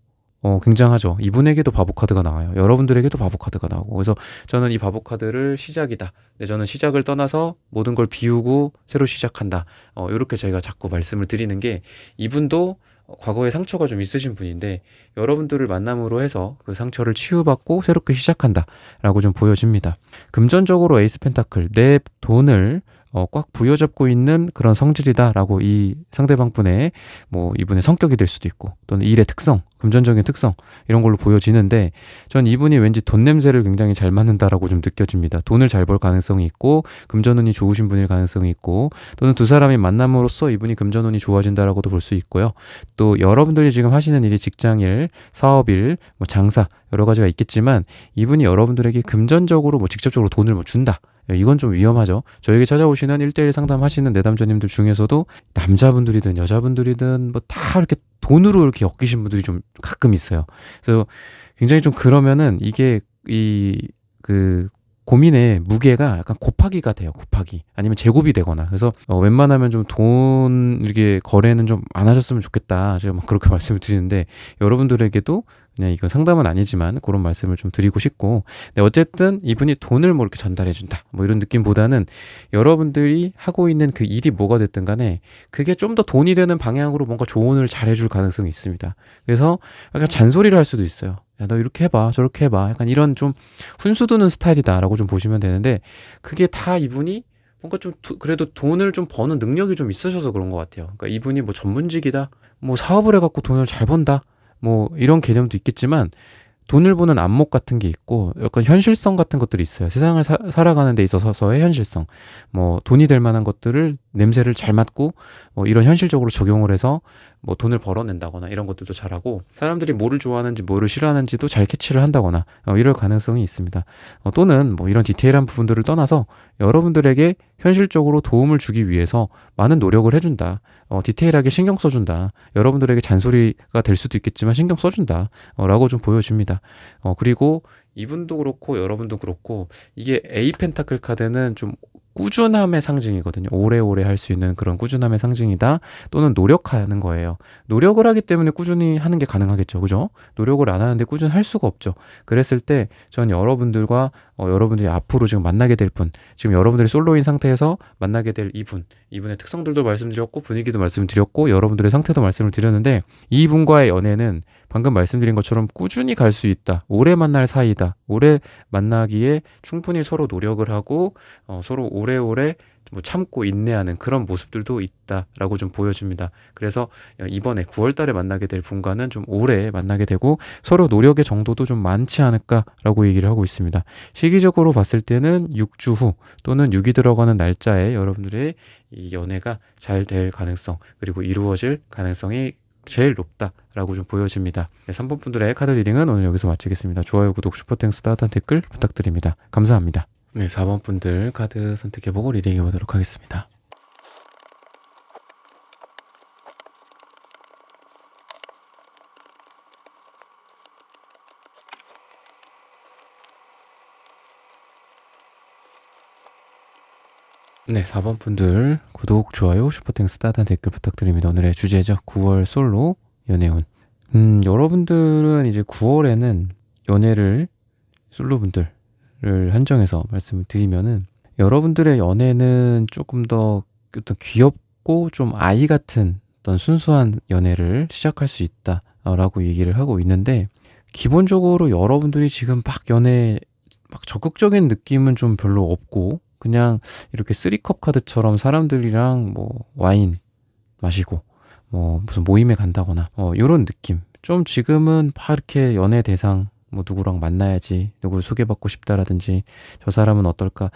굉장하죠. 이분에게도 바보 카드가 나와요. 여러분들에게도 바보 카드가 나오고. 그래서 저는 이 바보 카드를 시작이다. 근데 저는 시작을 떠나서 모든 걸 비우고 새로 시작한다. 이렇게 제가 자꾸 말씀을 드리는 게, 이분도 과거에 상처가 좀 있으신 분인데 여러분들을 만남으로 해서 그 상처를 치유받고 새롭게 시작한다 라고 좀 보여집니다. 금전적으로 에이스 펜타클, 내 돈을 꽉 부여잡고 있는 그런 성질이다라고 이 상대방 분의 뭐 이분의 성격이 될 수도 있고, 또는 일의 특성, 금전적인 특성 이런 걸로 보여지는데, 전 이분이 왠지 돈 냄새를 굉장히 잘 맡는다라고 좀 느껴집니다. 돈을 잘 벌 가능성이 있고 금전운이 좋으신 분일 가능성이 있고, 또는 두 사람이 만남으로써 이분이 금전운이 좋아진다라고도 볼 수 있고요. 또 여러분들이 지금 하시는 일이 직장일, 사업일, 뭐 장사 여러 가지가 있겠지만, 이분이 여러분들에게 금전적으로 뭐 직접적으로 돈을 뭐 준다, 이건 좀 위험하죠. 저에게 찾아오시는 1대1 상담하시는 내담자님들 중에서도 남자분들이든 여자분들이든 뭐 다 이렇게 돈으로 이렇게 엮이신 분들이 좀 가끔 있어요. 그래서 굉장히 좀 그러면은 이게 그 고민의 무게가 약간 곱하기가 돼요. 곱하기. 아니면 제곱이 되거나. 그래서 웬만하면 좀 돈 이렇게 거래는 좀 안 하셨으면 좋겠다, 제가 막 그렇게 말씀을 드리는데, 여러분들에게도 그냥 이건 상담은 아니지만 그런 말씀을 좀 드리고 싶고, 근데 어쨌든 이분이 돈을 뭐 이렇게 전달해 준다 뭐 이런 느낌보다는, 여러분들이 하고 있는 그 일이 뭐가 됐든 간에 그게 좀 더 돈이 되는 방향으로 뭔가 조언을 잘 해줄 가능성이 있습니다. 그래서 약간 잔소리를 할 수도 있어요. 야, 너 이렇게 해봐, 저렇게 해봐, 약간 이런 좀 훈수 두는 스타일이다라고 좀 보시면 되는데, 그게 다 이분이 뭔가 좀 그래도 돈을 좀 버는 능력이 좀 있으셔서 그런 것 같아요. 그러니까 이분이 뭐 전문직이다, 뭐 사업을 해갖고 돈을 잘 번다, 뭐 이런 개념도 있겠지만, 돈을 버는 안목 같은 게 있고 약간 현실성 같은 것들이 있어요. 세상을 살아가는 데 있어서의 현실성, 뭐 돈이 될 만한 것들을 냄새를 잘 맡고 뭐 이런 현실적으로 적용을 해서 뭐 돈을 벌어낸다거나 이런 것들도 잘하고, 사람들이 뭐를 좋아하는지 뭐를 싫어하는지도 잘 캐치를 한다거나 이럴 가능성이 있습니다. 또는 뭐 이런 디테일한 부분들을 떠나서 여러분들에게 현실적으로 도움을 주기 위해서 많은 노력을 해준다, 디테일하게 신경 써준다, 여러분들에게 잔소리가 될 수도 있겠지만 신경 써준다 라고 좀 보여집니다. 그리고 이분도 그렇고 여러분도 그렇고, 이게 A 펜타클 카드는 좀 꾸준함의 상징이거든요. 오래오래 할 수 있는 그런 꾸준함의 상징이다, 또는 노력하는 거예요. 노력을 하기 때문에 꾸준히 하는 게 가능하겠죠. 그죠? 노력을 안 하는데 꾸준할 수가 없죠. 그랬을 때 전 여러분들과 여러분들이 앞으로 지금 만나게 될 분, 지금 여러분들이 솔로인 상태에서 만나게 될 이분의 특성들도 말씀드렸고 분위기도 말씀드렸고 여러분들의 상태도 말씀을 드렸는데, 이분과의 연애는 방금 말씀드린 것처럼 꾸준히 갈 수 있다, 오래 만날 사이다, 오래 만나기에 충분히 서로 노력을 하고 서로 오래오래 뭐 참고 인내하는 그런 모습들도 있다라고 좀 보여집니다. 그래서 이번에 9월 달에 만나게 될 분과는 좀 오래 만나게 되고 서로 노력의 정도도 좀 많지 않을까라고 얘기를 하고 있습니다. 시기적으로 봤을 때는 6주 후 또는 6이 들어가는 날짜에 여러분들의 이 연애가 잘 될 가능성, 그리고 이루어질 가능성이 제일 높다라고 좀 보여집니다. 3번 분들의 카드 리딩은 오늘 여기서 마치겠습니다. 좋아요, 구독, 슈퍼땡스, 따뜻한 댓글 부탁드립니다. 감사합니다. 네, 4번 분들 카드 선택해보고 리딩해보도록 하겠습니다. 네, 4번 분들 구독, 좋아요, 슈퍼땡스, 따뜻한 댓글 부탁드립니다. 오늘의 주제죠. 9월 솔로 연애운. 여러분들은 이제 9월에는 연애를, 솔로분들을 한정해서 말씀을 드리면은, 여러분들의 연애는 조금 더 어떤 귀엽고 좀 아이 같은 어떤 순수한 연애를 시작할 수 있다라고 얘기를 하고 있는데, 기본적으로 여러분들이 지금 막 연애 막 적극적인 느낌은 좀 별로 없고, 그냥 이렇게 3컵 카드처럼 사람들이랑 뭐 와인 마시고 뭐 무슨 모임에 간다거나 요런 느낌. 좀 지금은 막 이렇게 연애 대상 뭐 누구랑 만나야지, 누구를 소개받고 싶다라든지, 저 사람은 어떨까,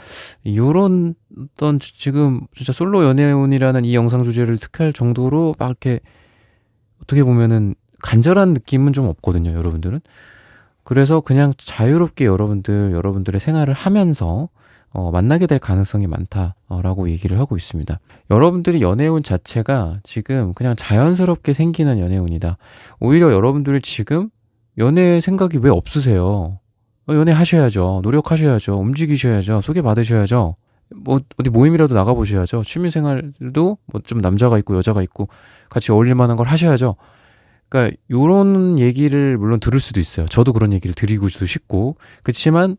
요런 어떤 지금 진짜 솔로 연애운이라는 이 영상 주제를 특할 정도로 막 이렇게 어떻게 보면은 간절한 느낌은 좀 없거든요, 여러분들은. 그래서 그냥 자유롭게 여러분들의 생활을 하면서 만나게 될 가능성이 많다라고 얘기를 하고 있습니다. 여러분들이 연애운 자체가 지금 그냥 자연스럽게 생기는 연애운이다. 오히려 여러분들이 지금 연애 생각이 왜 없으세요? 연애하셔야죠. 노력하셔야죠. 움직이셔야죠. 소개받으셔야죠. 뭐 어디 모임이라도 나가보셔야죠. 취미생활도 뭐 좀 남자가 있고 여자가 있고 같이 어울릴 만한 걸 하셔야죠. 그러니까 요런 얘기를 물론 들을 수도 있어요. 저도 그런 얘기를 드리고도 싶고. 그렇지만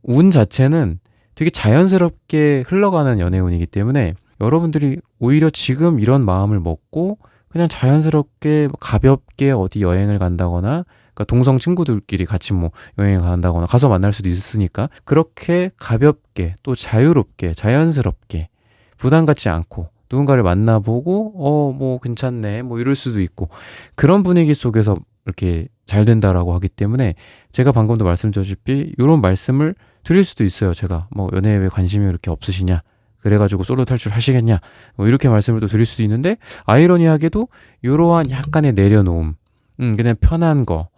운 자체는 되게 자연스럽게 흘러가는 연애운이기 때문에 여러분들이 오히려 지금 이런 마음을 먹고 그냥 자연스럽게 가볍게 어디 여행을 간다거나, 그러니까 동성 친구들끼리 같이 뭐 여행을 간다거나 가서 만날 수도 있으니까 그렇게 가볍게 또 자유롭게 자연스럽게 부담 갖지 않고 누군가를 만나보고 뭐 괜찮네 뭐 이럴 수도 있고, 그런 분위기 속에서 이렇게 잘 된다라고 하기 때문에 제가 방금도 말씀드렸다시피 이런 말씀을 드릴 수도 있어요. 제가 뭐 연애에 왜 관심이 이렇게 없으시냐, 그래가지고 솔로 탈출 하시겠냐, 뭐 이렇게 말씀을 또 드릴 수도 있는데, 아이러니하게도 이러한 약간의 내려놓음, 그냥 편한 거,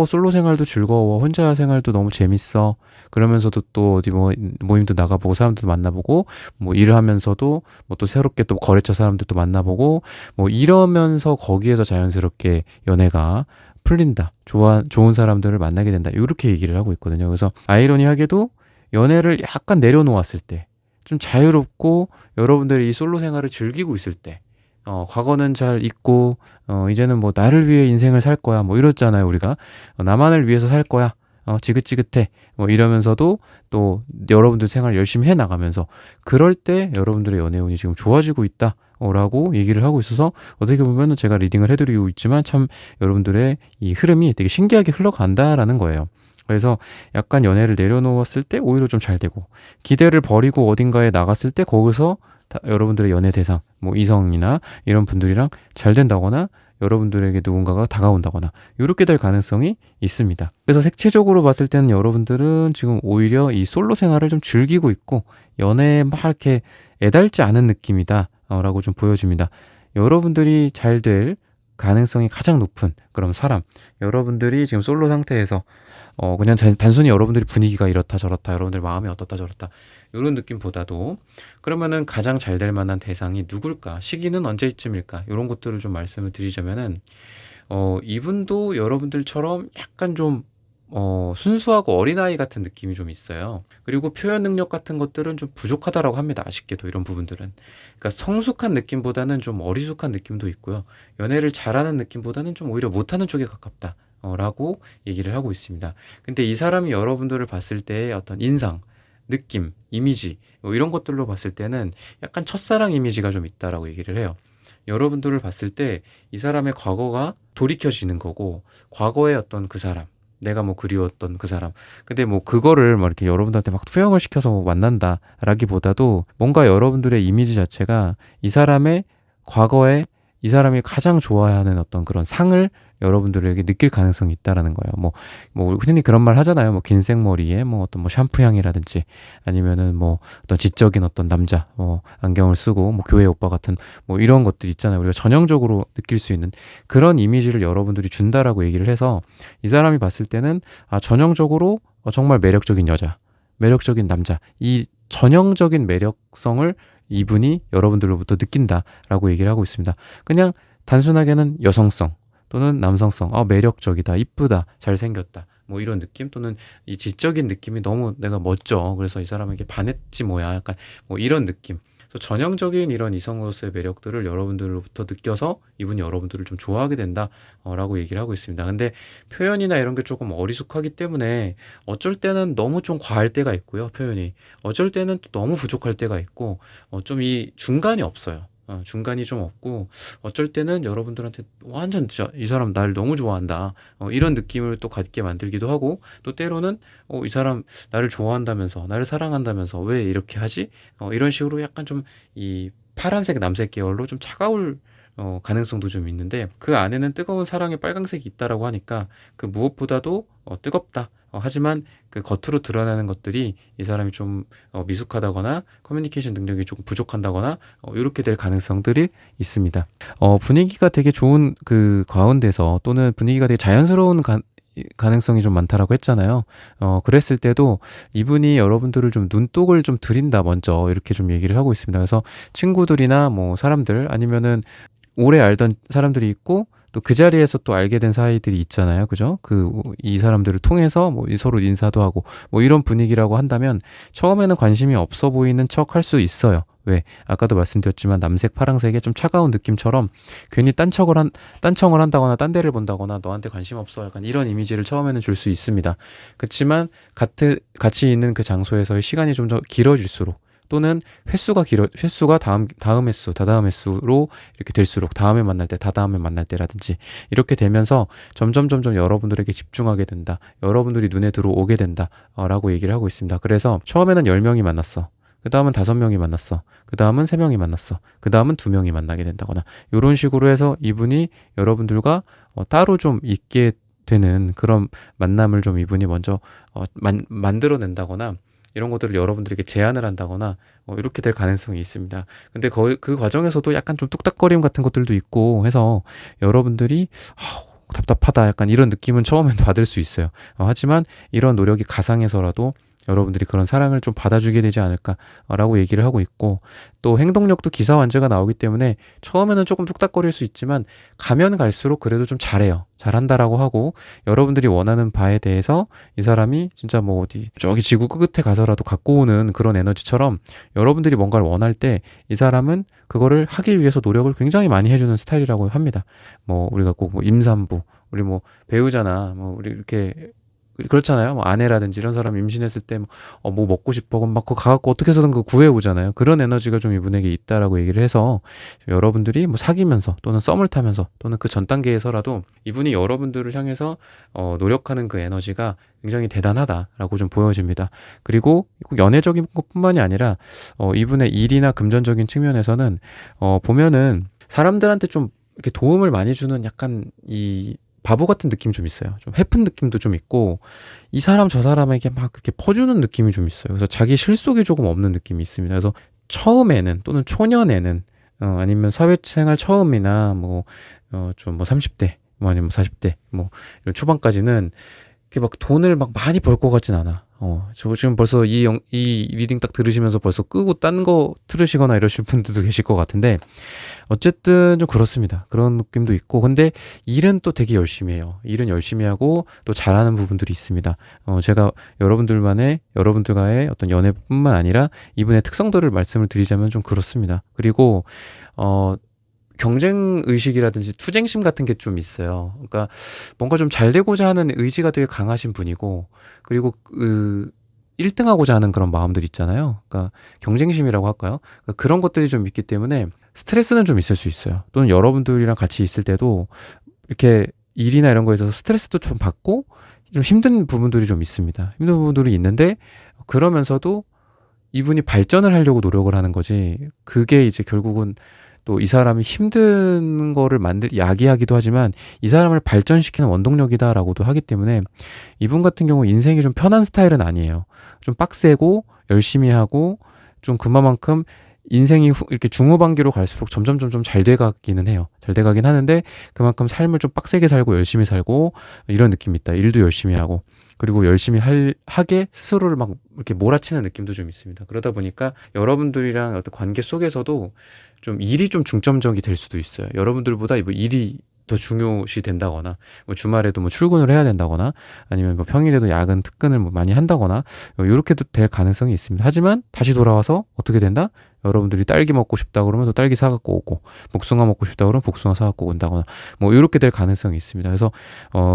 솔로 생활도 즐거워, 혼자 생활도 너무 재밌어, 그러면서도 또 어디 뭐 모임도 나가보고 사람들도 만나보고, 뭐 일을 하면서도 뭐 또 새롭게 또 거래처 사람들도 만나보고, 뭐 이러면서 거기에서 자연스럽게 연애가 풀린다, 좋은 사람들을 만나게 된다, 이렇게 얘기를 하고 있거든요. 그래서 아이러니하게도 연애를 약간 내려놓았을 때, 좀 자유롭고 여러분들이 이 솔로 생활을 즐기고 있을 때, 과거는 잘 잊고 이제는 뭐 나를 위해 인생을 살 거야 뭐 이렇잖아요, 우리가. 나만을 위해서 살 거야, 지긋지긋해 뭐 이러면서도 또 여러분들 생활 열심히 해 나가면서, 그럴 때 여러분들의 연애운이 지금 좋아지고 있다 라고 얘기를 하고 있어서, 어떻게 보면 제가 리딩을 해드리고 있지만 참 여러분들의 이 흐름이 되게 신기하게 흘러간다라는 거예요. 그래서 약간 연애를 내려놓았을 때 오히려 좀 잘 되고, 기대를 버리고 어딘가에 나갔을 때 거기서 여러분들의 연애 대상, 뭐 이성이나 이런 분들이랑 잘 된다거나, 여러분들에게 누군가가 다가온다거나 이렇게 될 가능성이 있습니다. 그래서 색채적으로 봤을 때는 여러분들은 지금 오히려 이 솔로 생활을 좀 즐기고 있고 연애에 막 이렇게 애달지 않은 느낌이다 라고 좀 보여집니다. 여러분들이 잘 될 가능성이 가장 높은 그런 사람, 여러분들이 지금 솔로 상태에서 그냥 단순히 여러분들이 분위기가 이렇다 저렇다, 여러분들 마음이 어떻다 저렇다 이런 느낌보다도, 그러면은 가장 잘 될 만한 대상이 누굴까, 시기는 언제쯤일까, 이런 것들을 좀 말씀을 드리자면은 이분도 여러분들처럼 약간 좀 순수하고 어린아이 같은 느낌이 좀 있어요. 그리고 표현 능력 같은 것들은 좀 부족하다라고 합니다. 아쉽게도 이런 부분들은. 그러니까 성숙한 느낌보다는 좀 어리숙한 느낌도 있고요. 연애를 잘하는 느낌보다는 좀 오히려 못하는 쪽에 가깝다 라고 얘기를 하고 있습니다. 근데 이 사람이 여러분들을 봤을 때의 어떤 인상, 느낌, 이미지 뭐 이런 것들로 봤을 때는 약간 첫사랑 이미지가 좀 있다라고 얘기를 해요. 여러분들을 봤을 때 이 사람의 과거가 돌이켜지는 거고, 과거의 어떤 그 사람, 내가 뭐 그리웠던 그 사람, 근데 뭐 그거를 막 이렇게 여러분들한테 막 투영을 시켜서 뭐 만난다라기보다도 뭔가 여러분들의 이미지 자체가 이 사람의 과거에 이 사람이 가장 좋아하는 어떤 그런 상을 여러분들에게 느낄 가능성이 있다라는 거예요. 뭐 흔히 그런 말 하잖아요. 뭐 긴 생머리에 뭐 어떤 뭐 샴푸 향이라든지, 아니면은 뭐 어떤 지적인 어떤 남자, 안경을 쓰고 뭐 교회 오빠 같은 뭐 이런 것들 있잖아요. 우리가 전형적으로 느낄 수 있는 그런 이미지를 여러분들이 준다라고 얘기를 해서, 이 사람이 봤을 때는 전형적으로 정말 매력적인 여자, 매력적인 남자, 이 전형적인 매력성을 이분이 여러분들로부터 느낀다라고 얘기를 하고 있습니다. 그냥 단순하게는 여성성 또는 남성성, 매력적이다, 이쁘다, 잘생겼다, 뭐 이런 느낌, 또는 이 지적인 느낌이 너무 내가 멋져, 그래서 이 사람에게 반했지 뭐야, 약간 뭐 이런 느낌. 그래서 전형적인 이런 이성으로서의 매력들을 여러분들로부터 느껴서 이분이 여러분들을 좀 좋아하게 된다 라고 얘기를 하고 있습니다. 근데 표현이나 이런 게 조금 어리숙하기 때문에 어쩔 때는 너무 좀 과할 때가 있고요, 표현이. 어쩔 때는 또 너무 부족할 때가 있고, 좀 이 중간이 없어요. 중간이 좀 없고, 어쩔 때는 여러분들한테 완전 진짜 이 사람 나를 너무 좋아한다, 이런 느낌을 또 갖게 만들기도 하고, 또 때로는 이 사람 나를 좋아한다면서, 나를 사랑한다면서 왜 이렇게 하지? 이런 식으로 약간 좀 이 파란색 남색 계열로 좀 차가울 가능성도 좀 있는데, 그 안에는 뜨거운 사랑의 빨강색이 있다라고 하니까 그 무엇보다도 뜨겁다. 하지만 그 겉으로 드러나는 것들이 이 사람이 좀 미숙하다거나 커뮤니케이션 능력이 조금 부족한다거나 이렇게 될 가능성들이 있습니다. 분위기가 되게 좋은 그 가운데서, 또는 분위기가 되게 자연스러운 가능성이 좀 많다라고 했잖아요. 그랬을 때도 이분이 여러분들을 좀 눈독을 좀 들인다, 먼저 이렇게 좀 얘기를 하고 있습니다. 그래서 친구들이나 뭐 사람들, 아니면은 오래 알던 사람들이 있고, 또 그 자리에서 또 알게 된 사이들이 있잖아요. 그죠? 이 사람들을 통해서 뭐 서로 인사도 하고 뭐 이런 분위기라고 한다면, 처음에는 관심이 없어 보이는 척 할 수 있어요. 왜? 아까도 말씀드렸지만 남색, 파랑색의 좀 차가운 느낌처럼 괜히 딴청을 한다거나 딴 데를 본다거나 너한테 관심 없어, 약간 이런 이미지를 처음에는 줄 수 있습니다. 그렇지만 같이 있는 그 장소에서의 시간이 좀 더 길어질수록, 또는 횟수가 다음 횟수, 다다음 횟수로 이렇게 될수록, 다음에 만날 때, 다다음에 만날 때라든지 이렇게 되면서 점점 여러분들에게 집중하게 된다. 여러분들이 눈에 들어오게 된다. 라고 얘기를 하고 있습니다. 그래서 처음에는 10명이 만났어. 그 다음은 5명이 만났어. 그 다음은 3명이 만났어. 그 다음은 2명이 만나게 된다거나, 이런 식으로 해서 이분이 여러분들과 따로 좀 있게 되는 그런 만남을 좀 이분이 먼저 만들어낸다거나, 이런 것들을 여러분들에게 제안을 한다거나 이렇게 될 가능성이 있습니다. 근데 그 과정에서도 약간 좀 뚝딱거림 같은 것들도 있고 해서, 여러분들이 답답하다, 약간 이런 느낌은 처음엔 받을 수 있어요. 하지만 이런 노력이 가상해서라도 여러분들이 그런 사랑을 좀 받아주게 되지 않을까라고 얘기를 하고 있고, 또 행동력도 기사완제가 나오기 때문에 처음에는 조금 뚝딱거릴 수 있지만 가면 갈수록 그래도 좀 잘한다라고 하고, 여러분들이 원하는 바에 대해서 이 사람이 진짜 뭐 어디 저기 지구 끝에 가서라도 갖고 오는 그런 에너지처럼, 여러분들이 뭔가를 원할 때 이 사람은 그거를 하기 위해서 노력을 굉장히 많이 해주는 스타일이라고 합니다. 뭐 우리가 꼭 뭐 임산부, 우리 뭐 배우자나 뭐 우리 이렇게 그렇잖아요. 뭐 아내라든지 이런 사람 임신했을 때 뭐 먹고 싶어 그럼 막 그거 가갖고 어떻게 해서든 그 구해오잖아요. 그런 에너지가 좀 이분에게 있다라고 얘기를 해서, 여러분들이 뭐 사귀면서 또는 썸을 타면서 또는 그 전 단계에서라도 이분이 여러분들을 향해서 노력하는 그 에너지가 굉장히 대단하다라고 좀 보여집니다. 그리고 꼭 연애적인 것뿐만이 아니라 이분의 일이나 금전적인 측면에서는 보면은 사람들한테 좀 이렇게 도움을 많이 주는, 약간 이 바보 같은 느낌이 좀 있어요. 좀 해픈 느낌도 좀 있고, 이 사람 저 사람에게 막 그렇게 퍼주는 느낌이 좀 있어요. 그래서 자기 실속이 조금 없는 느낌이 있습니다. 그래서 처음에는, 또는 초년에는, 아니면 사회생활 처음이나 좀 30대 아니면 40대 이런 초반까지는 이렇게 막 돈을 막 많이 벌 것 같진 않아. 저 지금 벌써 이 리딩 딱 들으시면서 벌써 끄고 딴 거 틀으시거나 이러실 분들도 계실 것 같은데, 어쨌든 좀 그렇습니다. 그런 느낌도 있고, 근데 일은 또 되게 열심히 해요. 일은 열심히 하고 또 잘하는 부분들이 있습니다. 제가 여러분들과의 어떤 연애뿐만 아니라 이분의 특성들을 말씀을 드리자면 좀 그렇습니다. 그리고 경쟁 의식이라든지 투쟁심 같은 게 좀 있어요. 그러니까 뭔가 좀 잘 되고자 하는 의지가 되게 강하신 분이고, 그리고 1등 하고자 하는 그런 마음들 있잖아요. 그러니까 경쟁심이라고 할까요? 그러니까 그런 것들이 좀 있기 때문에 스트레스는 좀 있을 수 있어요. 또는 여러분들이랑 같이 있을 때도 이렇게 일이나 이런 거에 있어서 스트레스도 좀 받고 좀 힘든 부분들이 좀 있습니다. 힘든 부분들이 있는데, 그러면서도 이분이 발전을 하려고 노력을 하는 거지, 그게 이제 결국은 또 이 사람이 힘든 거를 야기하기도 하지만 이 사람을 발전시키는 원동력이다라고도 하기 때문에, 이분 같은 경우 인생이 좀 편한 스타일은 아니에요. 좀 빡세고 열심히 하고, 좀 그만큼 인생이 이렇게 중후반기로 갈수록 점점 잘 돼가기는 해요. 잘 돼가긴 하는데, 그만큼 삶을 좀 빡세게 살고 열심히 살고 이런 느낌이 있다. 일도 열심히 하고, 그리고 열심히 하게 스스로를 막 이렇게 몰아치는 느낌도 좀 있습니다. 그러다 보니까 여러분들이랑 어떤 관계 속에서도 좀 일이 좀 중점적이 될 수도 있어요. 여러분들보다 일이 더 중요시 된다거나, 주말에도 출근을 해야 된다거나, 아니면 평일에도 야근 특근을 많이 한다거나, 이렇게도 될 가능성이 있습니다. 하지만 다시 돌아와서 어떻게 된다? 여러분들이 딸기 먹고 싶다 그러면 또 딸기 사갖고 오고, 복숭아 먹고 싶다 그러면 복숭아 사갖고 온다거나, 이렇게 될 가능성이 있습니다. 그래서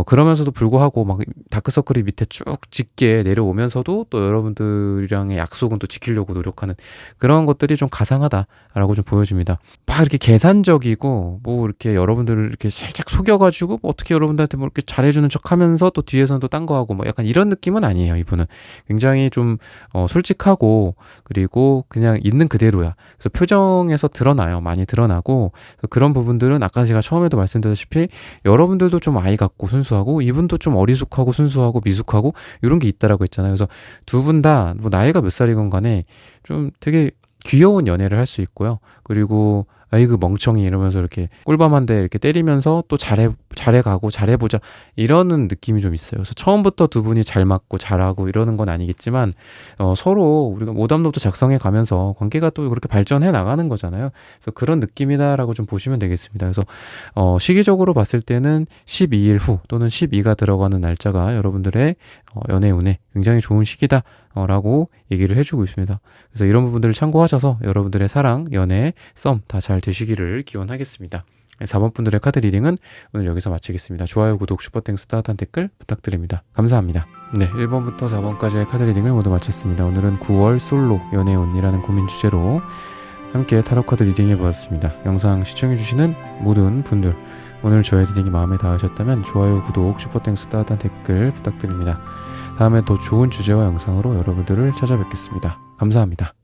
그러면서도 불구하고 막 다크서클이 밑에 쭉 짙게 내려오면서도 또 여러분들이랑의 약속은 또 지키려고 노력하는 그런 것들이 좀 가상하다라고 좀 보여집니다. 막 이렇게 계산적이고 이렇게 여러분들을 이렇게 살짝 속여가지고 어떻게 여러분들한테 이렇게 잘해주는 척하면서 또 뒤에서는 또 딴 거 하고 약간 이런 느낌은 아니에요. 이분은 굉장히 좀 솔직하고, 그리고 그냥 있는 그대로 B로야. 그래서 표정에서 드러나요. 많이 드러나고 그런 부분들은 아까 제가 처음에도 말씀드렸다시피 여러분들도 좀 아이 같고 순수하고 이분도 좀 어리숙하고 순수하고 미숙하고 이런 게 있다라고 했잖아요. 그래서 두 분 다 뭐 나이가 몇 살이건 간에 좀 되게 귀여운 연애를 할 수 있고요. 그리고 아이고 멍청이 이러면서 이렇게 꿀밤한데 이렇게 때리면서 또 잘해가고 잘해보자 이러는 느낌이 좀 있어요. 그래서 처음부터 두 분이 잘 맞고 잘하고 이러는 건 아니겠지만 서로 우리가 오답노트 작성해 가면서 관계가 또 그렇게 발전해 나가는 거잖아요. 그래서 그런 느낌이다라고 좀 보시면 되겠습니다. 그래서 시기적으로 봤을 때는 12일 후 또는 12가 들어가는 날짜가 여러분들의 연애운에 굉장히 좋은 시기다 라고 얘기를 해주고 있습니다. 그래서 이런 부분들을 참고하셔서 여러분들의 사랑, 연애, 썸 다 잘 되시기를 기원하겠습니다. 4번 분들의 카드 리딩은 오늘 여기서 마치겠습니다. 좋아요, 구독, 슈퍼땡스, 따뜻한 댓글 부탁드립니다. 감사합니다. 네, 1번부터 4번까지의 카드 리딩을 모두 마쳤습니다. 오늘은 9월 솔로 연애운이라는 고민 주제로 함께 타로 카드 리딩 해보았습니다. 영상 시청해주시는 모든 분들 오늘 저의 리딩이 마음에 닿으셨다면 좋아요, 구독, 슈퍼땡스, 따뜻한 댓글 부탁드립니다. 다음에 더 좋은 주제와 영상으로 여러분들을 찾아뵙겠습니다. 감사합니다.